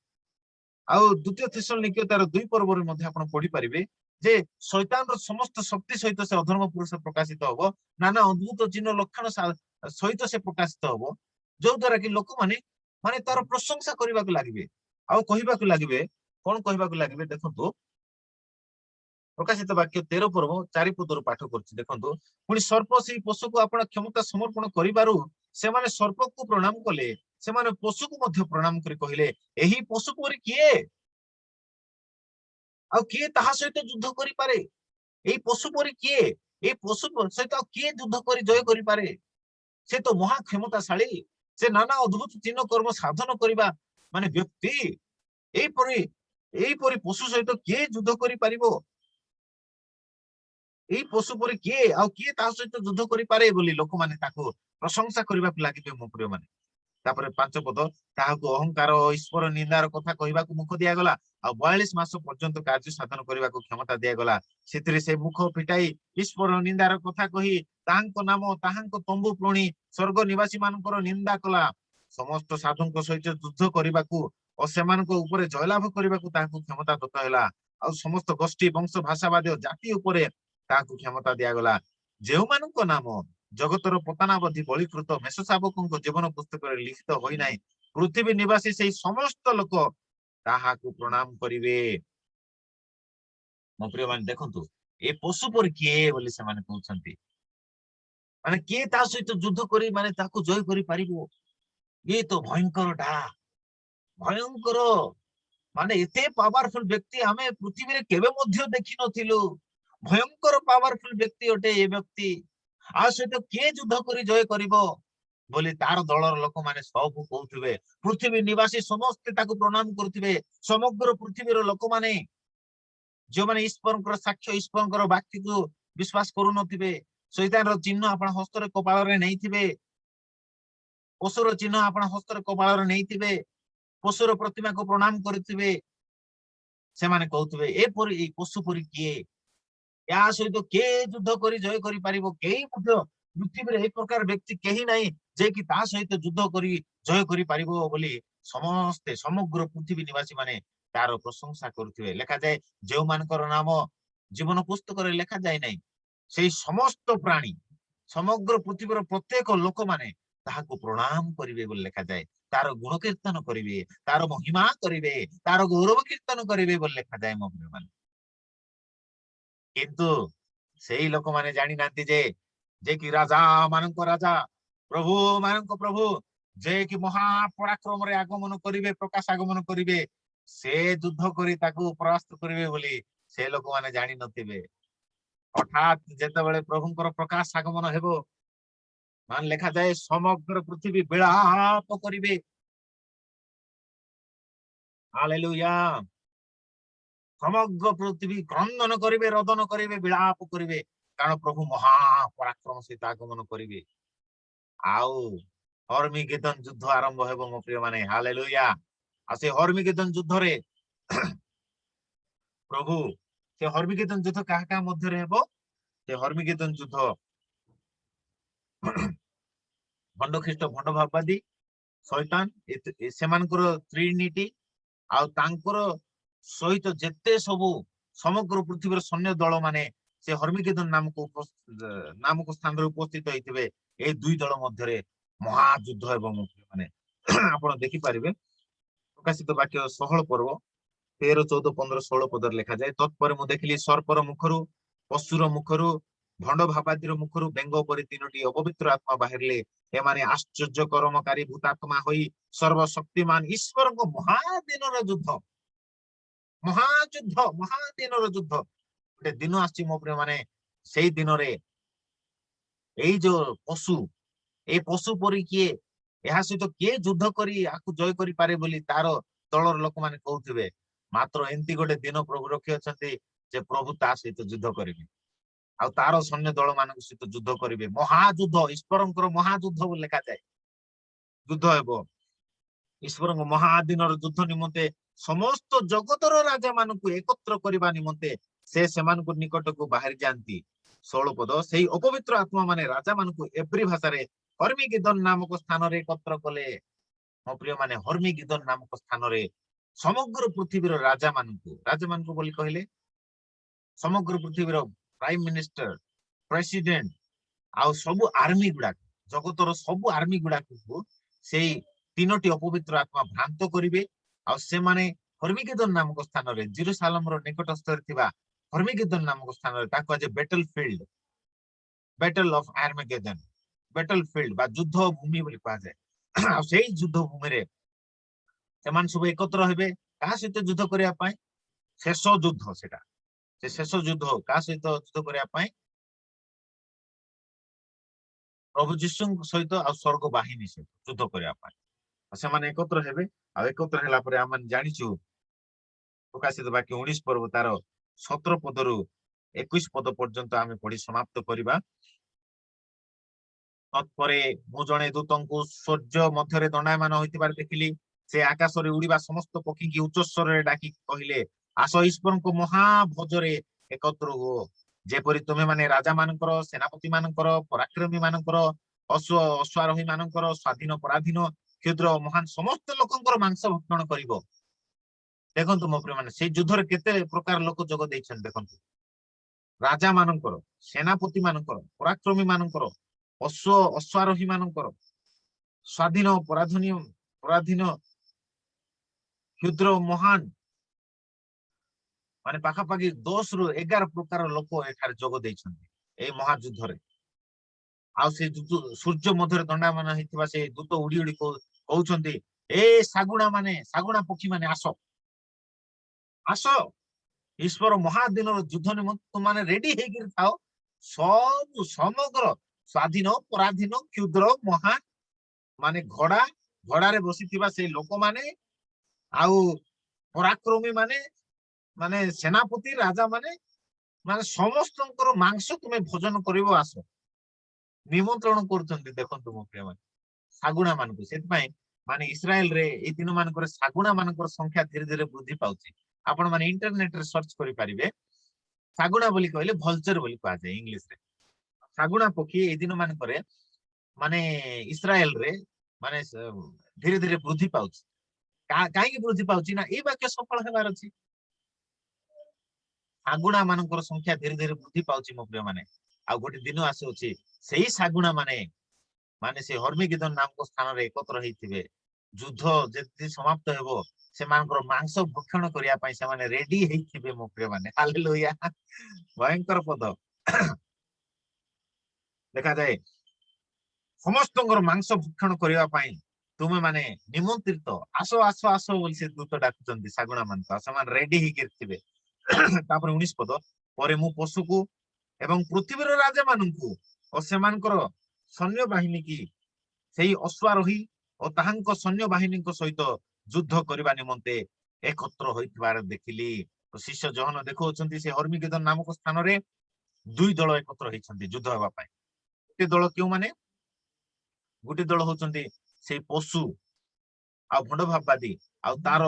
आ द्वितीय थेसलोनिके तार 2 पर्व रे मध्य आपण पढि पारिबे ଯେ ଶୈତାନର ସମସ୍ତ ଶକ୍ତି ସହିତ ସେ ଅଧର୍ମ ପୁରୁଷ ପ୍ରକାଶିତ ହବ, ନାନା ଅଦ୍ଭୁତ ଚିହ୍ନ ଲକ୍ଷଣ ସହିତ ସେ ପ୍ରକାଶିତ ହବ, ଯୋଉ ଦ୍ଵାରା କି ଲୋକମାନେ ମାନେ ତାର ପ୍ରଶଂସା କରିବାକୁ ଲାଗିବେ ଆଉ କହିବାକୁ ଲାଗିବେ। କଣ କହିବାକୁ ଲାଗିବେ? ଦେଖନ୍ତୁ ପ୍ରକାଶିତ ବାକ୍ୟ 13 ପର୍ବ 4 ପଦରୁ ପାଠ କରୁଛି, ଦେଖନ୍ତୁ। ପୁଣି ସର୍ପ ସେଇ ପଶୁକୁ ଆପଣ କ୍ଷମତା ସମର୍ପଣ କରିବାରୁ ସେମାନେ ସର୍ପକୁ ପ୍ରଣାମ କଲେ, ସେମାନେ ପଶୁକୁ ମଧ୍ୟ ପ୍ରଣାମ କରି କହିଲେ, ଏହି ପଶୁ ପରି କିଏ? ଆଉ କିଏ ତାହା ସହିତ ଯୁଦ୍ଧ କରିପାରେ? ଏଇ ପଶୁ ପରି କିଏ? ଏଇ ପଶୁ ସହିତ ଆଉ କିଏ ଯୁଦ୍ଧ କରି ଜୟ କରିପାରେ? ସେ ତ ମହା କ୍ଷମତାଶାଳୀ, ସେ ନାନା ଅଦ୍ଭୁତ ଚିହ୍ନ କର୍ମ ସାଧନ କରିବା ମାନେ ବ୍ୟକ୍ତି। ଏଇପରି ଏଇପରି ପଶୁ ସହିତ କିଏ ଯୁଦ୍ଧ କରିପାରିବ? ଏଇ ପଶୁ ପରି କିଏ? ଆଉ କିଏ ତା ସହିତ ଯୁଦ୍ଧ କରିପାରେ ବୋଲି ଲୋକମାନେ ତାକୁ ପ୍ରଶଂସା କରିବାକୁ ଲାଗିବେ ମୋ ପ୍ରିୟ ମାନେ। ତାପରେ 5 ପଦ, ତାହାକୁ ଅହଙ୍କାର ଓ ଈଶ୍ୱର ନିନ୍ଦାର କଥା କହିବାକୁ ମୁଖ ଦିଆଗଲା, ଆଉ 42 ମାସ ପର୍ଯ୍ୟନ୍ତ କାର୍ଯ୍ୟ ସାଧନ କରିବାକୁ କ୍ଷମତା ଦିଆଗଲା। ସେଥିରେ ସେ ମୁଖ ଫିଟାଇ ଈଶ୍ୱର ନିନ୍ଦାର କଥା କହି ତାହାଙ୍କ ନାମ ତାହାଙ୍କ ତମ୍ବୁ ପ୍ରୁଣି ସ୍ୱର୍ଗ ନିବାସୀ ମାନଙ୍କର ନିନ୍ଦା କଲା। ସମସ୍ତ ସାଧୁଙ୍କ ସହିତ ଯୁଦ୍ଧ କରିବାକୁ ଓ ସେମାନଙ୍କ ଉପରେ ଜୟଲାଭ କରିବାକୁ ତାହାକୁ କ୍ଷମତା ଦତ୍ତ ହେଲା। ଆଉ ସମସ୍ତ ଗୋଷ୍ଠୀ ବଂଶ ଭାଷାବାଦୀ ଜାତି ଉପରେ ତାହାକୁ କ୍ଷମତା ଦିଆଗଲା, ଯେଉଁମାନଙ୍କ ନାମ ଜଗତର ପତନାବଧି ବଳିକୃତ ମେଷ ଶାବକଙ୍କ ଜୀବନ ପୁସ୍ତକରେ ଲିଖିତ ହୋଇନାହିଁ, ପୃଥିବୀ ନିବାସୀ ସେଇ ସମସ୍ତ ଲୋକ ତାହାକୁ ପ୍ରଣାମ କରିବେ। ମୋ ପ୍ରିୟ ମାନେ ଦେଖନ୍ତୁ, ଏ ପଶୁ ପରି କିଏ ବୋଲି ସେମାନେ କହୁଛନ୍ତି। ମାନେ କିଏ ତା ସହିତ ଯୁଦ୍ଧ କରି ମାନେ ତାକୁ ଜୟ କରିପାରିବ? ଇଏ ତ ଭୟଙ୍କର ଟା, ଭୟଙ୍କର, ମାନେ ଏତେ ପାୱାରଫୁଲ ବ୍ୟକ୍ତି ଆମେ ପୃଥିବୀରେ କେବେ ମଧ୍ୟ ଦେଖିନଥିଲୁ। ଭୟଙ୍କର ପାୱାରଫୁଲ ବ୍ୟକ୍ତି ଅଟେ ଏ ବ୍ୟକ୍ତି। ଆଉ ସହିତ କିଏ ଯୁଦ୍ଧ କରି ଜୟ କରିବ ବୋଲି ତାର ଦଳର ଲୋକମାନେ ସବୁ କହୁଥିବେ। ପୃଥିବୀ ନିବାସୀ ସମସ୍ତେ ତାକୁ ପ୍ରଣାମ କରୁଥିବେ। ସମଗ୍ର ପୃଥିବୀର ଲୋକମାନେ ଯେଉଁମାନେ ଈଶ୍ୱରଙ୍କର ସାକ୍ଷ୍ୟ, ଈଶ୍ୱରଙ୍କର ବାକ୍ୟକୁ ବିଶ୍ୱାସ କରୁନଥିବେ, ଶୈତାନର ଚିହ୍ନ ଆପଣ ହସ୍ତରେ କପାଳରେ ନେଇଥିବେ, ପଶୁର ଚିହ୍ନ ଆପଣ ହସ୍ତରେ କପାଳରେ ନେଇଥିବେ, ପଶୁର ପ୍ରତିମାକୁ ପ୍ରଣାମ କରିଥିବେ, ସେମାନେ କହୁଥିବେ ଏପରି ଏଇ ପଶୁ ପରି କିଏ? ଏହା ସହିତ କିଏ ଯୁଦ୍ଧ କରି ଜୟ କରିପାରିବ? କେହି ମଧ୍ୟ ପୃଥିବୀରେ ଏହି ପ୍ରକାର ବ୍ୟକ୍ତି କେହି ନାହିଁ ଯେ କି ତା ସହିତ ଯୁଦ୍ଧ କରି ଜୟ କରିପାରିବ ବୋଲି ସମସ୍ତେ ସମଗ୍ର ପୃଥିବୀ ନିବାସୀ ମାନେ ତାର ପ୍ରଶଂସା କରୁଥିବେ। ଲେଖାଯାଏ, ଯେଉଁମାନଙ୍କର ନାମ ଜୀବନ ପୁସ୍ତକରେ ଲେଖାଯାଏ ନାହିଁ, ସେଇ ସମସ୍ତ ପ୍ରାଣୀ ସମଗ୍ର ପୃଥିବୀର ପ୍ରତ୍ୟେକ ଲୋକମାନେ ତାହାକୁ ପ୍ରଣାମ କରିବେ ବୋଲି ଲେଖାଯାଏ। ତାର ଗୁଣ କୀର୍ତ୍ତନ କରିବେ, ତାର ମହିମା କରିବେ, ତାର ଗୌରବ କୀର୍ତ୍ତନ କରିବେ ବୋଲି ଲେଖାଯାଏ ମୋ ପ୍ରିୟମାନେ। କିନ୍ତୁ ସେଇ ଲୋକମାନେ ଜାଣିନାହାନ୍ତି ଯେ କି ରାଜା ମାନଙ୍କ ରାଜା, ପ୍ରଭୁ ମାନଙ୍କ ପ୍ରଭୁ, ଯେ କି ମହାପରାକ୍ରମରେ ଆଗମନ କରିବେ, ପ୍ରକାଶ ଆଗମନ କରିବେ, ସେ ଯୁଦ୍ଧ କରି ତାକୁ ପରାସ୍ତ କରିବେ ବୋଲି ସେ ଲୋକମାନେ ଜାଣିନଥିବେ। ହଠାତ୍ ଯେତେବେଳେ ପ୍ରଭୁଙ୍କର ପ୍ରକାଶ ଆଗମନ ହେବ, ମାନେ ଲେଖାଯାଏ ସମଗ୍ର ପୃଥିବୀ ବିଳାପ କରିବେ। ହାଲେଲୁୟା। ସମଗ୍ର ପୃଥିବୀ କ୍ରନ୍ଦନ କରିବେ, ରୋଦନ କରିବେ, ବିଳାପ କରିବେ, କାରଣ ପ୍ରଭୁ ମହାପରାକ୍ରମ ସହିତ ଆଗମନ କରିବେ। ଆଉ ହର୍ମିଗେଦନ ଯୁଦ୍ଧ ଆରମ୍ଭ ହେବ ମୋ ପ୍ରିୟ ମାନେ। ହାଲେଲୁୟା। ଆଉ ସେ ହର୍ମିଗେଦନ ଯୁଦ୍ଧରେ ପ୍ରଭୁ, ସେ ହର୍ମିଗେଦନ ଯୁଦ୍ଧ କାହା କାହା ମଧ୍ୟରେ ହେବ? ସେ ହର୍ମିଗେଦନ ଯୁଦ୍ଧ ଭଣ୍ଡ ଖ୍ରୀଷ୍ଟ, ଭଣ୍ଡ ଭାବବାଦୀ, ଶୈତାନ, ସେମାନଙ୍କର ତ୍ରିନିଟି ଆଉ ତାଙ୍କର ସହିତ ଯେତେ ସବୁ ସମଗ୍ର ପୃଥିବୀର ସୈନ୍ୟ ଦଳ ମାନେ ସେ ହର୍ମିଗେଦନ ନାମକ ସ୍ଥାନରେ ଉପସ୍ଥିତ ହେଇଥିବେ। ଏଇ ଦୁଇ ଦଳ ମଧ୍ୟରେ ମହାଯୁଦ୍ଧ ଏବଂ ମାନେ ଆପଣ ଦେଖିପାରିବେ ପ୍ରକାଶିତ ବାକ୍ୟ 16 ପର୍ବ 13, 14, 15, 16 ପଦରେ ଲେଖାଯାଏ, ତତ୍ପରେ ମୁଁ ଦେଖିଲି ସର୍ପର ମୁଖରୁ, ପଶୁର ମୁଖରୁ, ଭଣ୍ଡ ଭାବାଦୀର ମୁଖରୁ ବେଙ୍ଗ ପରି 3ଟି ଅପବିତ୍ର ଆତ୍ମା ବାହାରିଲେ। ଏମାନେ ଆଶ୍ଚର୍ଯ୍ୟ କରମକାରୀ ଭୂତାତ୍ମା ହୋଇ ସର୍ବଶକ୍ତିମାନ ଈଶ୍ୱରଙ୍କ ମହାଦିନର ଯୁଦ୍ଧ, ମହାଯୁଦ୍ଧ, ମହାଦିନର ଯୁଦ୍ଧ ଗୋଟେ ଦିନ ଆସିଛି ମୋ ପ୍ରିୟ ମାନେ। ସେଇ ଦିନରେ ଏଇ ଯୋଉ ପଶୁ, ଏଇ ପଶୁ ପରି କିଏ, ଏହା ସହିତ କିଏ ଯୁଦ୍ଧ କରି ଆକୁ ଜୟ କରିପାରେ ବୋଲି ତାର ଦଳର ଲୋକମାନେ କହୁଥିବେ। ମାତ୍ର ଏମିତି ଗୋଟେ ଦିନ ପ୍ରଭୁ ରଖିଅଛନ୍ତି ଯେ ପ୍ରଭୁ ତା ସହିତ ଯୁଦ୍ଧ କରିବେ ଆଉ ତାର ସୈନ୍ୟ ଦଳ ମାନଙ୍କ ସହିତ ଯୁଦ୍ଧ କରିବେ। ମହାଯୁଦ୍ଧ, ଈଶ୍ୱରଙ୍କର ମହାଯୁଦ୍ଧ ବୋଲି ଲେଖାଯାଏ। ଯୁଦ୍ଧ ହେବ ଈଶ୍ୱରଙ୍କ ମହାଦିନର ଯୁଦ୍ଧ ନିମନ୍ତେ ସମସ୍ତ ଜଗତର ରାଜା ମାନଙ୍କୁ ଏକତ୍ର କରିବା ନିମନ୍ତେ ସେ ସେମାନଙ୍କ ନିକଟକୁ ବାହାରି ଯାଆନ୍ତି। 16 ପଦ, ସେଇ ଅପବିତ୍ର ଆତ୍ମା ମାନେ ରାଜା ମାନଙ୍କୁ ଏବ୍ରି ଭାଷାରେ ହର୍ମିଗେଦନ ନାମକ ସ୍ଥାନରେ ଏକତ୍ର କଲେ। ମୋ ପ୍ରିୟ ମାନେ, ହର୍ମିଗେଦନ ନାମକ ସ୍ଥାନରେ ସମଗ୍ର ପୃଥିବୀର ରାଜା ମାନଙ୍କୁ ବୋଲି କହିଲେ समग्र पृथ्वीर प्राइम मिनिस्टर प्रेसिडेंट आउ सबु आर्मी गुडा जगतर सबु आर्मी गुडा से तीनोटी अपवित्र आत्मा भ्रांत करिवे आ से माने हर्मिगेदन नामक स्थान रे जेरूसालेम रो निकटस्थ थिबा हर्मिगेदन नामक स्थान रे ताको जे बैटल ऑफ आर्मेगेदन बैटल फील्ड बा युद्ध भूमि बोली कहा जाए आ सेही युद्ध भूमि रे सेमान सब एकत्र हेबे कहा सहित युद्ध करिया पाए शेष युद्ध सेटा से शेष युद्ध कहा सहित युद्ध करिया पाए प्रभु जीशु सहित आ स्वर्ग बाहिनी सहित युद्ध करिया पाए से माने एकत्र हेबे आ एकत्र हेला परे आमन जानिछु प्रकाशित वाक्य 19 पर्व तार 17 पदरु 21 पद पर्यंत आमे पढ़ी समाप्त करिबा तत्परे मु जणे दूतंकु सूर्य मध्यरे दंडायमान होइतिबार देखिली से आकाश रे उड़ीबा समस्त पक्षी की उच्च स्वर रे डाकी कहिले आस ईश्वर को महाभोजरे एकत्र हो जेपरि तुमे माने राजा मानकर सेनापति मानकर पराक्रमी मानकर अश्वारोही मानकर स्वाधीन पराधीन क्षुद्र महान समस्त लोकंकर मांस भक्षण करिवो देखंतु मो प्रिय माने से युद्ध रे केते प्रकार लोक जोग दैछन देखंतु राजा मानकर सेनापति मानकर पराक्रमी मानकर अश्वारोही मानकर स्वाधीन पराधीन क्षुद्र महान माने पाखापाखि 10 रु 11 प्रकार लोक एठार जोग दैछन्ति ए महायुद्ध रे आ से सूर्य मध्यरे दंडामान हेतिबा से दूत उडी उडी कहउछन्ति ए सागुणा पक्षी माने आसो आसो ईश्वर महादिन युद्ध निमंत्रण तुम माने रेडी हेगिर थाओ सब समग्र स्वाधीन पराधीन क्षुद्र महान माने घोड़ा रे बसिथिबा से लोक माने आउ पराक्रमी माने माने सेनापति राजा माने माने समस्तंकर मांस तुमे भोजन करिवो आसो निमंत्रण करछन्ति देखंतु मो प्रिय माने सागुणा मानकु सेत पय माने इस्राएल रे ए दिन मानकर सागुणा मानकर संख्या धीरे धीरे वृद्धि पाउची आपण माने इंटरनेट रे सर्च करि पारिबे सागुणा बोली कहले भल्चर बोली कहा जाय इंग्लिश रे सागुणा पक्षी ए दिन मानकर माने इस्राएल रे माने धीरे धीरे वृद्धि पाउची काहे की वृद्धि पाउची ना ए वाक्य सफल हेबार अछि सागुणा मानकर संख्या धीरे धीरे वृद्धि पाउची मो प्रिय माने आ गोटे दिन आसुची सेही सागुणा माने से हर्मिगेदन नामक स्थान रे एकत्र हेतिबे युद्ध जेति समाप्त हेबो से मानकर मांस भक्षण करिया पई से माने रेडी हेतिबे मो प्रिय माने हालेलुया भयंकर पद देखा जाए समस्तंकर मांस भक्षण करिया पई तुमे माने निमंत्रित आसो आसो आसो बोल से दूत डाकुचंती सागुणा मानक समान रेडी ही करथिबे तापर 19 पद परे मु पशु को एवं पृथ्वीर राजा मानकु और सेमानकर सैन्य बाहिनी की सेही अश्वारोही और ताहांक सैन्य बाहिनी को सहित युद्ध करबा निमंते एकत्र होइतबार देखिली तो शिष्य जहन देखौछंती से हर्मिगेदन नामक स्थान रे दुई दल एकत्र होइछंती युद्ध हेबा पई गोटे दल केउ माने गोटे दल होचंती से पशु आ भंड भाववादी आ तार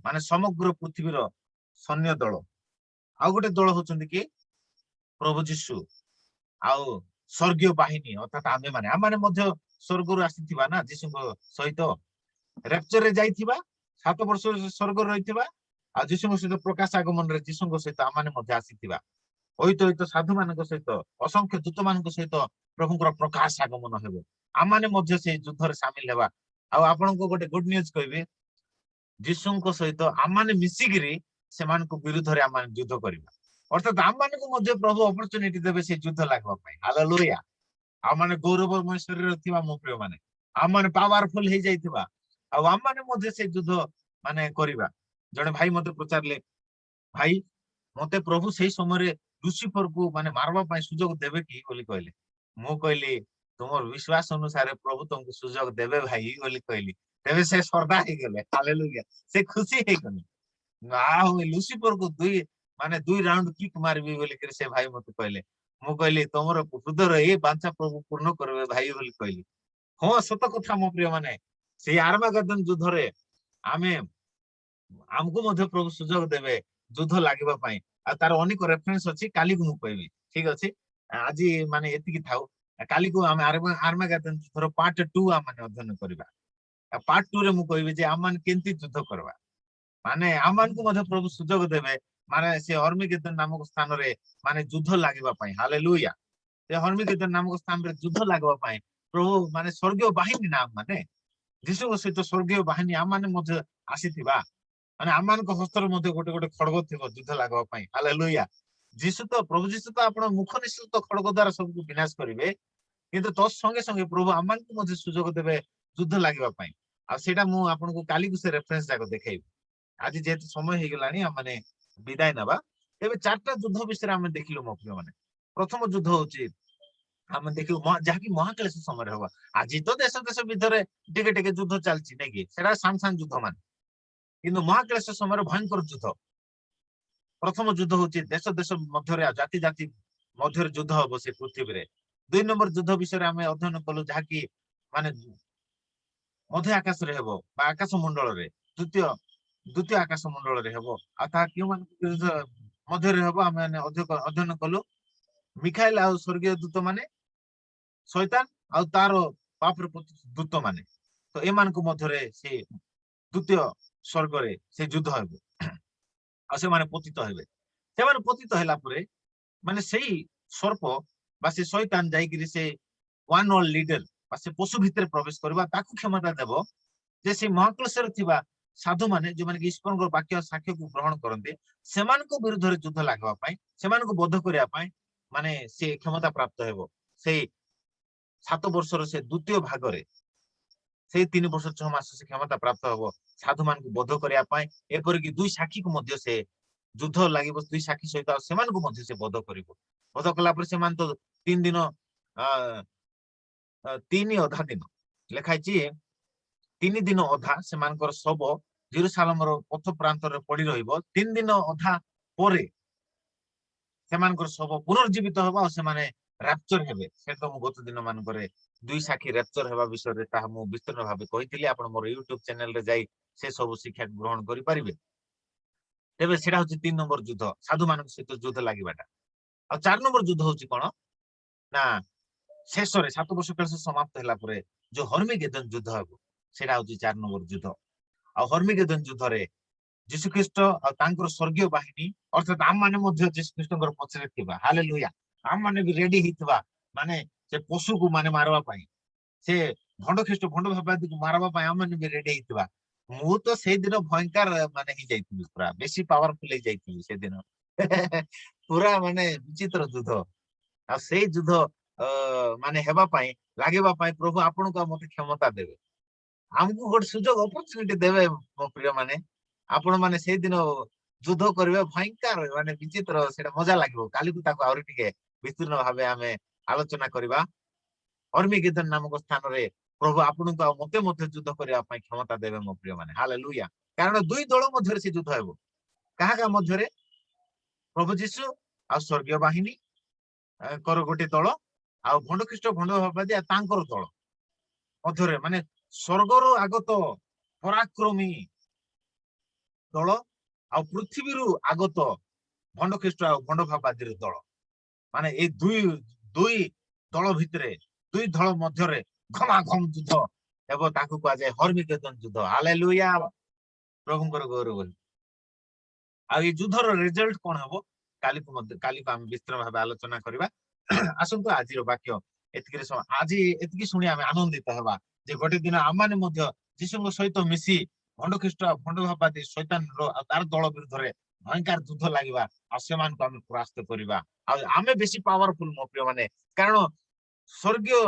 माने समग्र पृथ्वीर सैन्य दल आ गोटे दल होचंती कि प्रभु जीशु आउ स्वर्गीय बाहिनी अर्थात आमे माने मध्य स्वर्ग रु आसीथिबा ना जीशु सहित रेप्चर रे जाइथिबा 7 वर्ष स्वर्ग रहिथिबा आ जीशु सहित प्रकाश आगमन रे जीशु सहित आमाने मध्य आसीथिबा ओइतो साधु मानक सहित असंख्य दूत मानक सहित प्रभुଙ୍କର प्रकाश आगमन हेबो आमाने मध्य से युद्ध रे शामिल हेबा आ आपन को गोटे गुड न्यूज कहबे जीशु सहित आमाने मिसिगिरी सेमान को विरुद्ध रे आमाने युद्ध करिबा अर्थात आम मान को मध्य प्रभु अपॉर्चुनिटी देबे से युद्ध लागबा पई हालेलुया आम माने गौरवमय शरीर थिबा मो प्रिय माने आम माने पावरफुल हे जाइथिबा आ आम माने मध्य से युद्ध माने करिबा जने भाई मते प्रचारले भाई मते प्रभु सेही समय रे लुसिफर को माने मारबा पई सुजोग देबे की बोली कहले मु कहली तुमर विश्वास अनुसार प्रभु तुमको सुजोग देबे भाई बोली कहली तेबे से श्रद्धा हे गेले हालेलुया से खुशी हे गने आ लुसिफर को दुई राउंड किक मारबी बोली कर से भाई मते कहले मु कहली तमरो हृदय ए बांछा प्रभु पूर्ण करबे भाई बोली कहली हो सत कथा मो प्रिय माने से आर्मागेदन युद्ध रे आमे हमको मध्य प्रभु सुजोग देबे युद्ध लागिबा पई आ तार अनेक रेफरेंस अछि काली को मु कहबी ठीक अछि आज माने एति की थाउ काली को हम आर्मागेदन युद्ध पार्ट 2 आ माने अध्ययन करबा पार्ट 2 रे मु कहबी जे आमान केंती युद्ध करबा माने आमान को मध्य प्रभु सुजोग देबे माने से हर्मिगेदन नामक स्थान रे माने युद्ध लागबा पई हालेलुया से हर्मिगेदन नामक स्थान रे युद्ध लागबा पई प्रभु माने स्वर्गीय बाहिनी नाम माने जीशु सहित स्वर्गीय बाहिनी आम माने मध्य आसीथिबा माने आम मान को हस्तर मध्य गोटे गोटे खड़ग थिबो युद्ध लागबा पई हालेलुया जीशु तो प्रभु जीशु तो आपण मुख निश्चित खड़ग द्वारा सब विनाश करिवे किंतु तो संगे संगे प्रभु आम मान को मध्य सुजोग देबे युद्ध लागबा पई आ सेटा मु आपन को काली को से रेफरेंस जाको देखेबी आज जेहेतु समय हो गलानी माने विदाय नबा तेबे चारटा युद्ध विषय आम देखिलु मो प्रिय माने प्रथम युद्ध होची आम देखिलु जहाँकि महाक्लेश समय हवा आज तो देश देश भितर टिके टिके युद्ध चलची नै कि सेटा सान सान युद्ध मान किंतु महाक्लेश समय भयंकर युद्ध प्रथम युद्ध होची देश देश मध्य जाति जाति मध्य युद्ध हम से पृथ्वी रे 2 नंबर युद्ध विषय आम अध्ययन कलु जहाँकि माने मध्य आकाश रे हेबो बा आकाश मंडल रे द्वितीय आकाश मंडल रे हेबो आ ता क्यों मान मध्य रे हेबो आम अध्ययन कलु मिखाइल आ स्वर्गीय दूत माने शैतान आ तार पाप रे दूत माने तो ए मान को मध्य रे से द्वितीय स्वर्ग रे से युद्ध हेबो आ से माने पतित हेबे से माने पतित हैला परे माने सेही सर्प बा से शैतान जाई कि से वन वर्ल्ड लीडर बा से पशु भितर प्रवेश करबा ताकू क्षमता देबो जे से महाक्लेशर थिबा साधु माने जो माने ईश्वर को वाक्य साक्ष्य को ग्रहण करते सेमान को विरुद्ध रे युद्ध लागबा पई सेमान को बद्ध करिया पई माने से क्षमता प्राप्त हेबो से 7 वर्षर से द्वितीय भाग रे से 3 वर्ष 6 मास से क्षमता प्राप्त हेबो साधु मान को बद्ध करिया पई एपर कि दुई साक्षी को मध्य से युद्ध लागिबो दुई साक्षी सहित सेमान को मध्य से बद्ध करिवो बद्ध कला पर सेमान तो 3 दिन 3 अधा दिन लेखाई छी 3 दिन अधा सेमानकर सब जेरुसालेम रो पथ प्रांत रे पड़ी रहिबो 3 दिन अधा परे सेमानकर सब पुनर्जीवित होबा से माने रैप्चर हेबे से तो मु गत दिन मान करे दुई साखी रैप्चर हेबा विषय रे ता मु विस्तृत भाबे कहितली आपण मोर YouTube चैनल रे जाई से सब शिक्षा ग्रहण करि परिबे तेबे सेडा होची 3 नंबर युद्ध साधु मानक सहित युद्ध लागिबाटा आ 4 नंबर युद्ध होची कोन ना शेष रे 7 वर्ष काल से समाप्त हैला परे जो हर्मिगेदन युद्ध हबो सेडा होची 4 नंबर युद्ध आ हर्मिगेदन युद्ध रे जीशु ख्रीष्ट आ तांकर स्वर्गीय बाहिनी अर्थात आम माने मध्य जीशु ख्रीष्टकर पछरे थिबा हालेलुया आम माने भी रेडी हितबा माने से पशु को माने मारवा पाई से भंड ख्रीष्ट भंड भाबादी को मारवा पाई आम माने भी रेडी हितबा मु तो से दिन भयंकर माने ही जाइतिबी पूरा बेसी पावरफुल ही जाइतिबी से दिन पूरा माने विचित्र युद्ध आ से युद्ध माने हेबा पाई लागेबा पाई प्रभु आपन को मते क्षमता देबे हमको गोटे सुजोग अपॉर्चुनिटी देबे मो प्रिय माने आपण माने से दिन युद्ध करबे भयंकर माने विचित्र सेटा मजा लागबो काली को ताको आउरी टिके विस्तृत भाबे आमे आलोचना करबा हर्मिगेदन नामक स्थान रे प्रभु आपन को मते मते युद्ध करिया पाई क्षमता देबे मो प्रिय माने हालेलुया कारण दुई दल मध्य से युद्ध हेबो काहा का मध्य रे प्रभु जीशु आ स्वर्गीय बाहिनी कर गोटे दल आ भंड ख्रीष्ट भंड भाबादी तांकर दल मध्य रे माने स्वर्गर आगत पराक्रमी दल आ पृथ्वी आगत भंड ख्रीष्ट आ भंड भाबादी दल माने ए दुई दल भितरे दुई दल मध्य घमाघम युद्ध एवं ताकू कह जाए हर्मिगेदन युद्ध हालेलुया प्रभुंकर गौरव आ ये युद्धर रिजल्ट कौन हम काली को आम विस्तृत भाव आलोचना करबा आसंतु आज वाक्य एतिके आज एतिकी शुणी आम आनंदित हवा जे गोटे दिन आम माने मध्य जीशु सहित मिसी भंड ख्रीष्ट भंड भाबादी शैतान तार दल विरुद्ध रे भयंकर युद्ध लागिबा आ सेमान को आम परास्त करबा आ आमे बेसी पावरफुल मो प्रिय माने कारण स्वर्गीय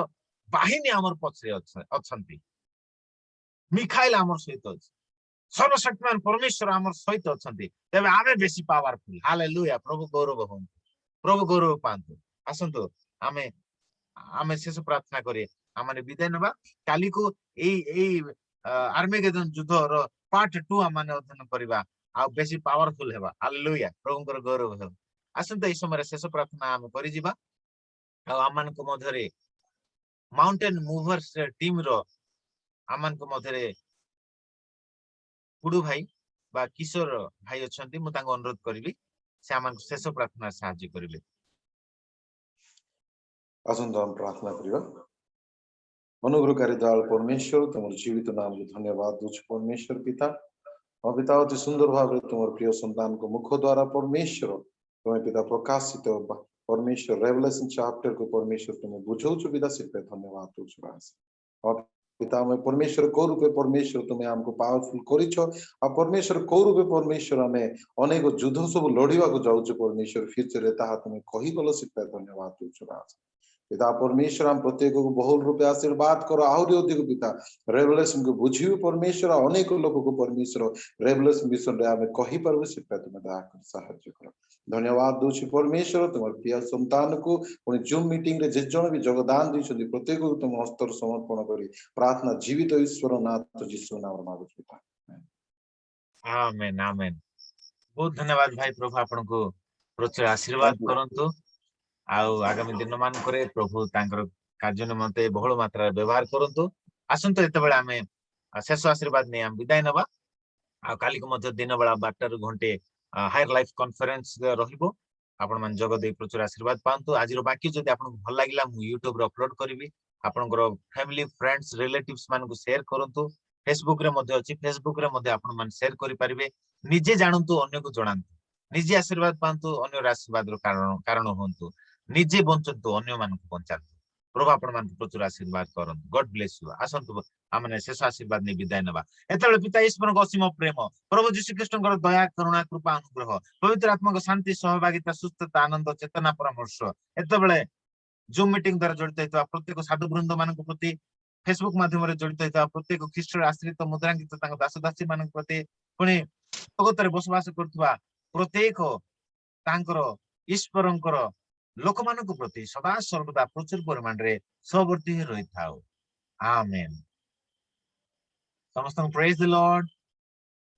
बाहिनी आमर पछरे अछंती मिखाइल आमर सहित अछि सर्वशक्तिमान परमेश्वर आमर सहित अछंती तेबे आमे बेसी पावरफुल हालेलुया प्रभु गौरव पांतु आसंतु आमे आमे शेष प्रार्थना करी आमे विदाय नबा काली को एई आर्मेगेदन युद्ध रो पार्ट 2 आमे अध्ययन करबा आ बेसी पावरफुल हेबा हालेलुया प्रभुकर गौरव हो आसंतु एई समय शेष प्रार्थना आमे करि जिबा आ आमान को मधरे माउंटेन मूवर्स टीम रो आमान को मधरे पुडू भाई बा किशोर भाई अछंती मु तांको अनुरोध करबी से आमान को शेष प्रार्थना सहाय्य करिवे आसंतु हम प्रार्थना करिबा अनुग्रहकारी दयाल परमेश्वर तुमर जीवित नाम को धन्यवाद दूच परमेश्वर पिता पिता अति सुंदर भाव तुम प्रिय संतान को मुख द्वारा परमेश्वर तुम्हें पिता प्रकाशित परमेश्वर रेवलेशन चैप्टर को परमेश्वर तुम्हें बुझाऊ पिता से धन्यवाद दूसरा पिता में परमेश्वर को रूपे परमेश्वर तुम्हें हमको पावरफुल कर परमेश्वर को रूपे परमेश्वर आम अनेक युद्ध सब लड़वा को जाऊँ परमेश्वर फ्यूचर तुम्हें कहीगल से धन्यवाद दूसरा पिता परमेश्वर हम प्रत्येक को बहुल रूपे आशीर्वाद करो आहरी अधिक पिता रेवलेशन को बुझे परमेश्वर अनेक लोक को परमेश्वर रेवलेशन विषय आम कही पार्बू से तुम्हें दयाकर साहाय्य कर धन्यवाद दूसरी परमेश्वर तुम प्रिय संतान को पुणी जूम मीटिंग रे जे जन भी योगदान दी प्रत्येक को तुम हस्तर समर्पण कर प्रार्थना जीवित ईश्वर नाथ जीशु नाम मागु पिता आमेन आमेन बहुत धन्यवाद भाई प्रभु आपन को प्रचुर आशीर्वाद करंतु आउ आगामी दिन मान करे प्रभु तांकर कार्य निमंते बहुल मात्रा व्यवहार करंतु आसंतो एते बेला हमें शेष आशीर्वाद ने हम विदाय नबा आ काली को मध्य दिन बेला 12 घंटे हायर लाइफ कॉन्फ्रेंस रहिबो आपण मान जग दे प्रचुर आशीर्वाद पांतु आज रो बाकी जदि आपन भल लागिला मु YouTube रे अपलोड करबी आपनकर फैमिली फ्रेंड्स रिलेटिव्स मान को शेयर करंतु फेसबुक रे मध्य अछि फेसबुक रे मध्य आपण मान शेयर करि परिबे निजे जानंतु अन्य को जणांतु निजे आशीर्वाद पांतु अन्य आशीर्वाद रो कारण होंतु निजे बंचंतु अन्य मान को बंचातु प्रभु आपण मान प्रचुर आशीर्वाद करंतु गॉड ब्लेस यू आसंतु आमने शेष आशीर्वाद ने विदाय नबा एतले पिता ईश्वर को असीम प्रेम प्रभु यीशु ख्रीष्टकर दया करुणा कृपा अनुग्रह पवित्र आत्मा को शांति सहभागिता सुस्थता आनंद चेतना परामर्श एतबेले जूम मीटिंग द्वारा जड़ित होता प्रत्येक साधु वृंद मान प्रति फेसबुक माध्यम जड़ित होता प्रत्येक ख्रीष्ट आश्रित मुद्रांकित दास दासी मान प्रति पुणी जगत में बसवास कर प्रत्येक ईश्वरंकर लोक मान प्रति सदा सर्वदा प्रचुर परिमाण रे सहवर्ती रही था आमेन समस्त praise the Lord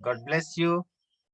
God bless you